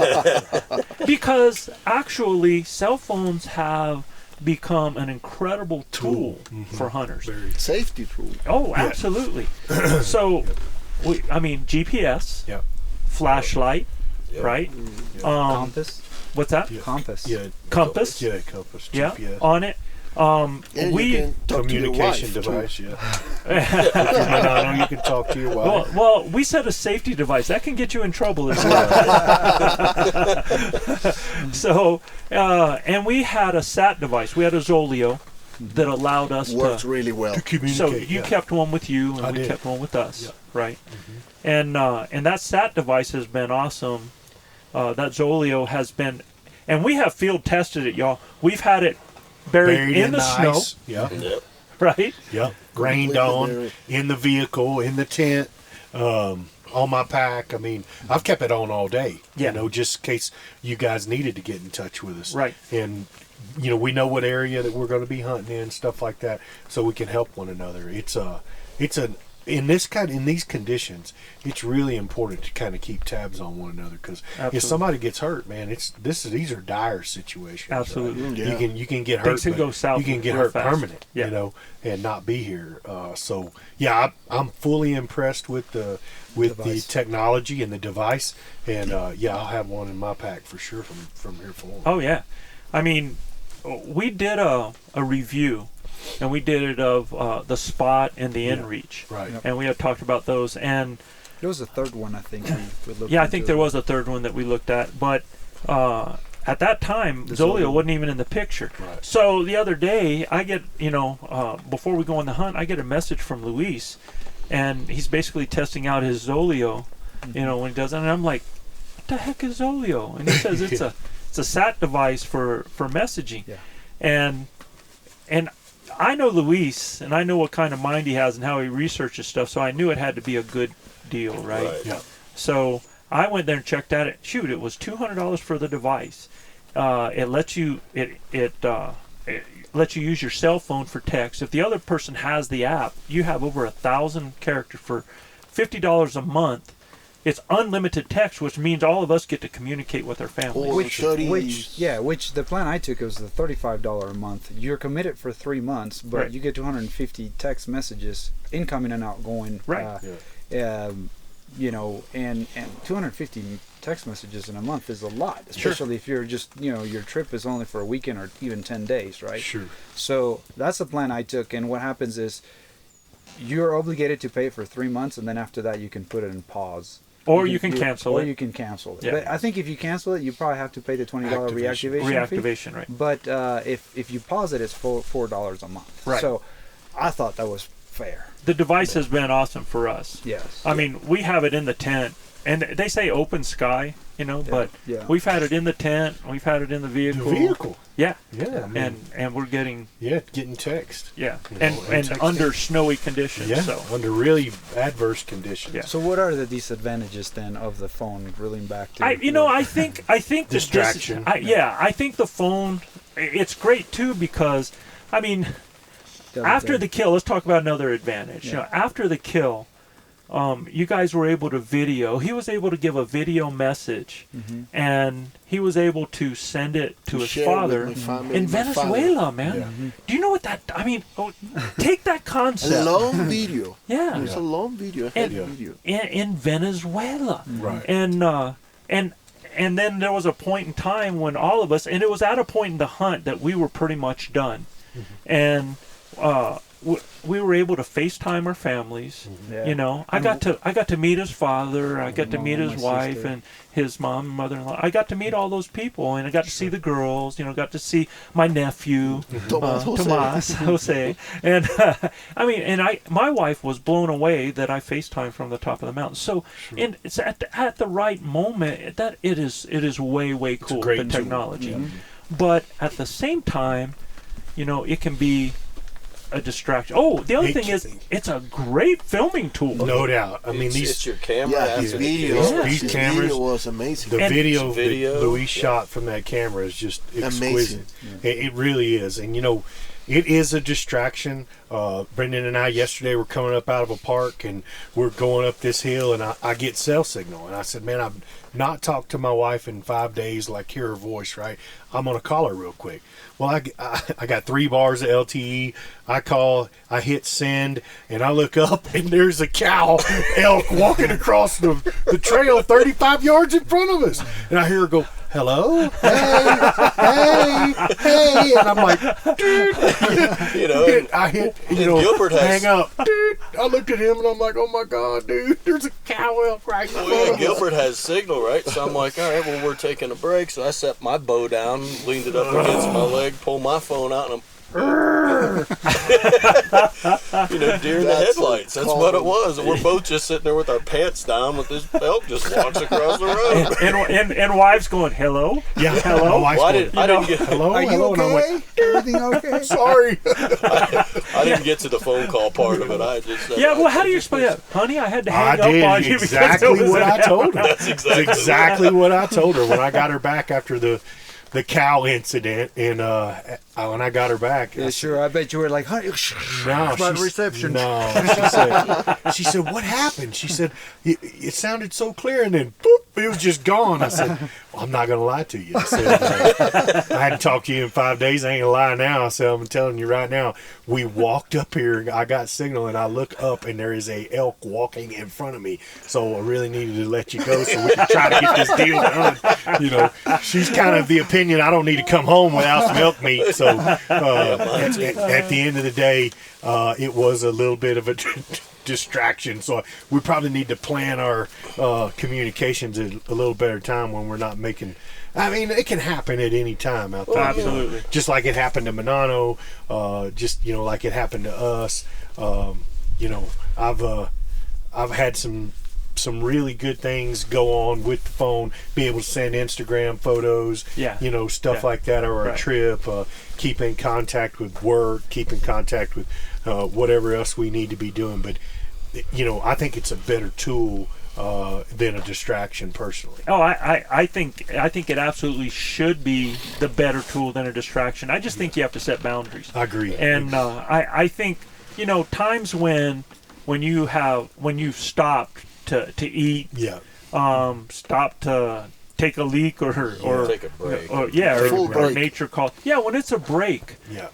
because actually cell phones have become an incredible tool for hunters. safety tool. Oh, absolutely. So, GPS, Yeah. flashlight, right? Compass. What's that? Compass. Yeah. Compass? Yeah, compass. Yeah, GPS. on it. And you can talk to your Communication wife, too. device, yeah. You can talk to your wife. Well, we said a safety device. That can get you in trouble as well. So, and we had a SAT device. We had a Zolio that allowed us Works to really well. To communicate. So you kept one with you, and I we did. kept one with us, Yeah. right? And that SAT device has been awesome. That Zolio has been, and we have field tested it, y'all. We've had it buried in the snow, ice. Yeah. Yep. right? Yep. Rained on, in the vehicle, in the tent, on my pack. I mean, I've kept it on all day, Yeah. just in case you guys needed to get in touch with us. Right. And, we know what area that we're going to be hunting in, stuff like that, so we can help one another. In these conditions, it's really important to kind of keep tabs on one another, because if Absolutely. somebody gets hurt, man, these are dire situations. Absolutely. right? Yeah. You can get hurt. Things can but go south You can get real hurt fast. permanent. Yeah. And not be here. I'm fully impressed with the Device. technology and the device, and I'll have one in my pack for sure from here forward. Oh yeah, I mean, we did a review, and we did it of the Spot and the InReach, Right. and we had talked about those. And There was a third one, I think. we looked yeah, I think into. there was a third one that we looked at, but at that time, The Zolio Zolio. wasn't even in the picture. Right. So the other day, I get, before we go on the hunt, I get a message from Luis, and he's basically testing out his Zolio, when he does it, and I'm like, what the heck is Zolio? And he says it's a SAT device for messaging. Yeah. And I know Luis, and I know what kind of mind he has and how he researches stuff, so I knew it had to be a good deal, right? Right. Yeah. So I went there and checked at it. Shoot, it was $200 for the device. It lets you it lets you use your cell phone for text. If the other person has the app, you have over 1,000 characters for $50 a month. It's unlimited text, which means all of us get to communicate with our families. Or Which 30. which the plan I took was the $35 a month. You're committed for 3 months, but Right. you get 250 text messages, incoming and outgoing. Right. And 250 text messages in a month is a lot, especially if you're just your trip is only for a weekend or even 10 days, right? Sure. So that's the plan I took, and what happens is you're obligated to pay for 3 months, and then after that you can put it in pause. Or you can cancel or it. you can cancel it. Yeah. But I think if you cancel it, you probably have to pay the $20 Activation. reactivation fee. Reactivation, right. But if you pause it, it's $4 a month. Right. So I thought that was fair. The device has been awesome for us. Yes. I mean, we have it in the tent, and they say open sky, but yeah. we've had it in the tent, we've had it in the The vehicle. vehicle. Yeah. Yeah. I mean, And we're getting, getting text. yeah, You know, and texting. under snowy conditions. Yeah. So Under really adverse conditions. Yeah. So what are the disadvantages then of the phone? Reeling back to I think that this- Distraction. I think the phone, it's great too, because I mean, after the kill, let's talk about another advantage. Yeah. You know, after the kill, you guys were able to video. He was able to give a video message, and he was able to send it to his share with father my family, in my Venezuela, man. Yeah. Do you know what that? I mean, take that concept. A long video. Yeah. It's a long video. A heavy video. In Venezuela, Right. And then there was a point in time when all of us, and it was at a point in the hunt that we were pretty much done, and we were able to FaceTime our families. Yeah. You know, I got to meet his father, I got to meet his my wife, sister. and his mom and mother-in-law. I got to meet all those people, and I got to see the girls. You know, got to see my nephew, Tomas Jose, and I mean, and my wife was blown away that I FaceTime from the top of the mountain. So, and it's at the right moment that it is way cool, great the tool. technology, but at the same time, you know, it can be a distraction. Oh, the other thing is, it's a great filming tool. No doubt. I mean, It's your camera. Yeah, after his the video. kill. Yeah. These His cameras- video was amazing. the And- video Video, that Luis yeah. shot from that camera is just exquisite. Amazing. It really is. And, you know, it is a distraction. Brendan and I yesterday were coming up out of a park, and we're going up this hill, and I get cell signal. And I said, man, I've not talked to my wife in 5 days, like hear her voice, right? I'm going to call her real quick. Well, I got 3 bars of LTE. I call, I hit send, and I look up, and there's a cow elk walking across the trail 35 yards in front of us. And I hear her go, hello? Hey. And I'm like, dude. You know, and I hit, and Gilbert has- hang up. Dude, I looked at him, and I'm like, oh, my God, dude, there's a cow elk right in front well, yeah, of us. Gilbert has signal, right? So I'm like, all right, well, we're taking a break. So I set my bow down, leaned it up against my leg, pulled my phone out, and I'm, you know, deer in the That's headlights. That's what it was. And we're both just sitting there with our pants down, with this elk just walks across the road. And wives going, hello? Yeah, Hello? my wife's Well, I going, didn't get. hello, Are you hello, and I'm like, okay? Everything okay? sorry. I didn't get to the phone call part of it. I just. Yeah, well, how do you explain that? Honey, I had to hang I did up on you exactly because it was what an I told her. That's exactly That's exactly what I told her when I got her back after the cow incident, and when I got her back, Yeah, sure. I bet you were like, honey, no, about she- reception. No, she said, what happened? She said, it sounded so clear, and then boop, it was just gone. I said, well, I'm not gonna lie to you. I said, I hadn't talked to you in 5 days. I ain't gonna lie now. I said, I'm telling you right now. We walked up here. I got signal, and I look up, and there is a elk walking in front of me. So I really needed to let you go so we could try to get this deal done. You know, she's kind of the opinion I don't need to come home without some elk meat. So at the end of the day, it was a little bit of a distraction. So we probably need to plan our communications a little better time when we're not making. I mean, it can happen at any time out there. Absolutely. Just like it happened to Manano, just like it happened to us. I've had some really good things go on with the phone, be able to send Instagram photos, Yeah. stuff Yeah. like that, or a Right. trip, keep in contact with work, keep in contact with whatever else we need to be doing. But, I think it's a better tool than a distraction personally. Oh, I think it absolutely should be the better tool than a distraction. I just think you have to set boundaries. I agree. And I think times when you've stopped to eat, Yeah. stop to take a leak or Take a break. Full or break. nature call. Yeah, when it's a break. Yeah.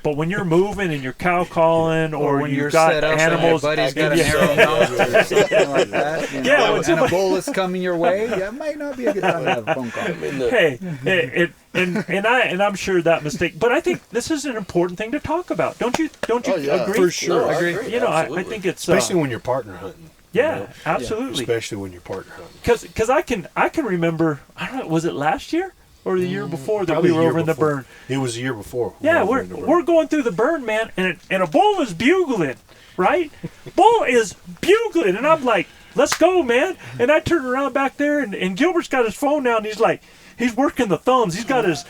But when you're moving and you're cow calling or when you've you're got set up animals, and your buddy's got an Yeah. arrow nostril or something like that. Yeah, when and a somebody- bull is coming your way. Yeah, it might not be a good time to have a phone call. hey, and I'm sure that mistake. But I think this is an important thing to talk about. Don't you Oh, yeah. agree? For sure. No, I agree. I Absolutely. think it's Especially when you're partner hunting. yeah, absolutely. Especially when you're partner hunting. Because I can remember. I don't know. Was it last year or the year before that Probably we a were year over in the before. burn? It was the year before. Yeah, we were in the burn. we're going through the burn, man, and a bull is bugling, right? Bull is bugling, and I'm like, let's go, man. And I turn around back there, and Gilbert's got his phone now, and he's working the thumbs. He's got his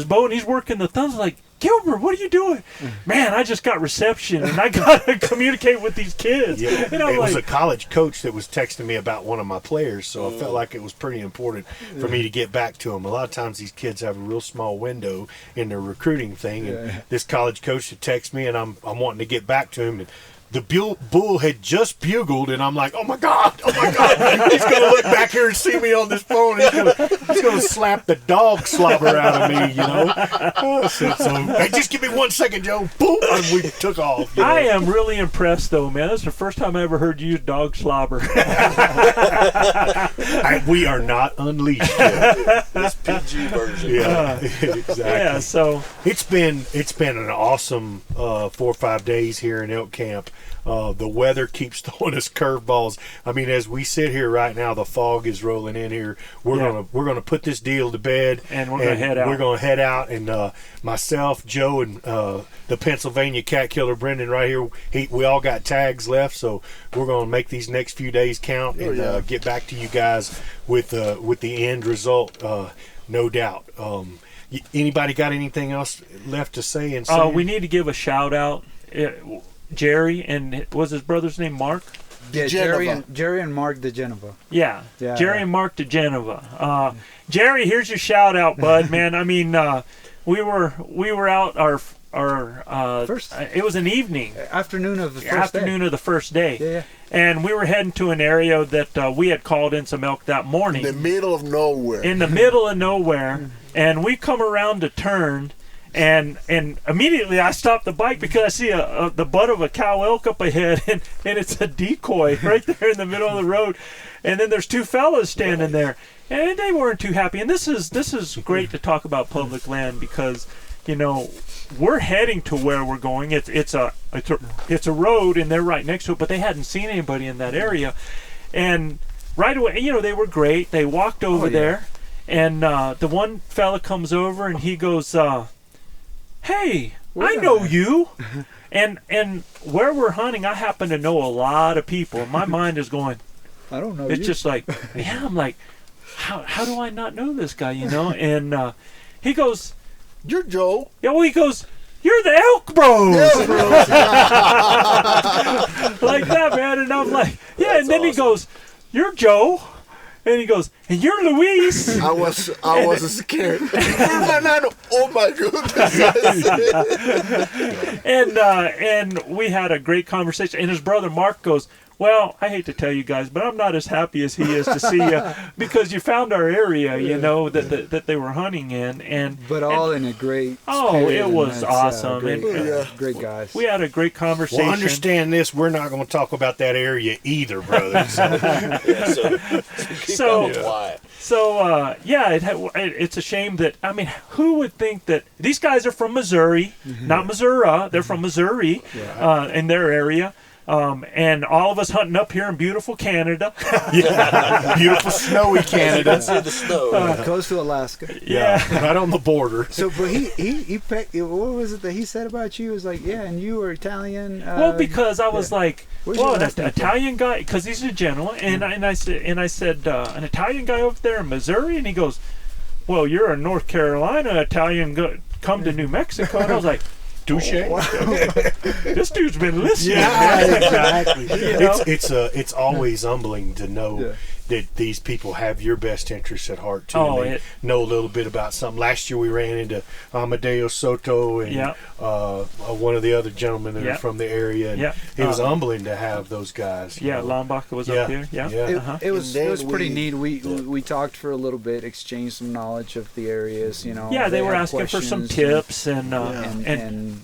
bow, and he's working the thumbs. Like, Gilbert, what are you doing? Man, I just got reception, and I got to communicate with these kids. Yeah. And I'm It was a like, college coach that was texting me about one of my players, so I felt like it was pretty important for me to get back to him. A lot of times these kids have a real small window in their recruiting thing, and this college coach had texted me, and I'm wanting to get back to him. And the bull had just bugled, and I'm like, oh my God, he's going to look back here and see me on this phone. He's going to slap the dog slobber out of me, you know. So, hey, just give me 1 second, Joe. Boom, and we took off. You know? I am really impressed, though, man. That's the first time I ever heard you use dog slobber. We are not unleashed yet. This PG version. Yeah, exactly. Yeah, so It's been an awesome 4 or 5 days here in Elk Camp. The weather keeps throwing us curveballs. I mean, as we sit here right now, the fog is rolling in here. We're gonna put this deal to bed, And we're gonna head out. We're gonna head out, and myself, Joe, and the Pennsylvania cat killer Brendan right here. We all got tags left, so we're gonna make these next few days count and get back to you guys with the end result. No doubt. Anybody got anything else left to say? And we need to give a shout out. Jerry, and was his brother's name Mark? Yeah, Jerry and Mark DeGenova. Yeah, Yeah. Jerry and Mark DeGenova. Jerry, here's your shout out, bud. Man, I mean, we were out our First- it was an evening. Afternoon of the first Afternoon day. of the first day. Yeah. And we were heading to an area that we had called in some elk that morning. In the middle of nowhere. In the middle of nowhere, and we come around to turn, and immediately I stop the bike because I see the butt of a cow elk up ahead, and it's a decoy right there in the middle of the road, and then there's two fellas standing there, and they weren't too happy. And this is great to talk about public land because, you know, we're heading to where we're going. It's a road, and they're right next to it, but they hadn't seen anybody in that area, and right away, you know, they were great. They walked over there, and the one fella comes over and he goes, "Hey, I know you." And where we're hunting, I happen to know a lot of people. My mind is going, I don't know. it's just like, yeah, I'm like, how do I not know this guy, you know? And he goes, You're Joe. yeah, well, he goes, "You're the ElkBros." Like that, man. And I'm like, yeah. That's And then he awesome. goes, "You're Joe." And he goes, "And you're Luis." I was scared. Oh my goodness. And we had a great conversation. And his brother Mark goes, "Well, I hate to tell you guys, but I'm not as happy as he is to see you because you found our area, you know, that they were hunting in." But all in a great Oh, spirit, it and was that's, awesome. Great, And- great guys. We had a great conversation. Well, understand this. We're not going to talk about that area either, brother. So, Yeah, so keep So- that quiet. So, it's a shame that, I mean, who would think that these guys are from Missouri, not Missouri, they're from Missouri, in their area. And all of us hunting up here in beautiful Canada. yeah, beautiful snowy Canada. See the snow. Close to Alaska. Yeah, right on the border. So, but he picked, what was it that he said about you? He was like, yeah, and you were Italian. Well, because I was like, Where's well, your an last name from? Italian guy, because he's a general, and I said, an Italian guy over there in Missouri, and he goes, "Well, you're a North Carolina Italian, come to New Mexico," and I was like, touche. This dude's been listening. Yeah, man. exactly. You know? It's always humbling to know that these people have your best interests at heart too. Oh, and they know a little bit about something. Last year we ran into Amadeo Soto and one of the other gentlemen that are from the area. And it was humbling to have those guys. Yeah, Lombaka was up there. Yeah. It was pretty we- neat. We talked for a little bit, exchanged some knowledge of the areas. You know. Yeah, they were had asking for some questions tips, and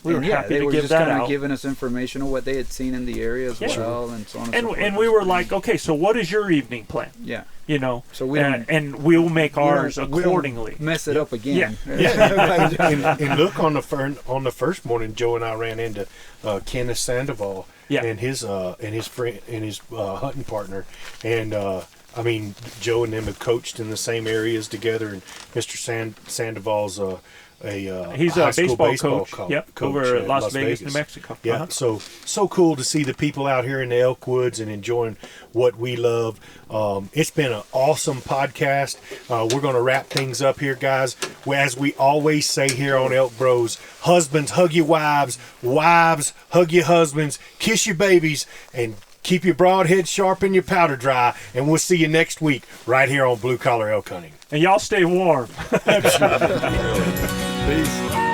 we were and happy they to were give just that kind out. of giving us information on what they had seen in the area as well, and so on and so forth. And we were like, okay, so what is your evening plan? yeah. You know, So we and we'll make ours we don't accordingly. mess it up again. And look, on the first morning, Joe and I ran into Kenneth Sandoval and his friend and his hunting partner, and I mean, Joe and them have coached in the same areas together, and Mr. Sandoval's he's high a school baseball coach. coach Over at Las Vegas, New Mexico. Yeah, so cool to see the people out here in the elk woods and enjoying what we love. It's been an awesome podcast. We're going to wrap things up here, guys. As we always say here on Elk Bros, husbands, hug your wives. Wives, hug your husbands. Kiss your babies. And keep your broadhead sharp and your powder dry. And we'll see you next week right here on Blue Collar Elk Hunting. And y'all stay warm. Peace.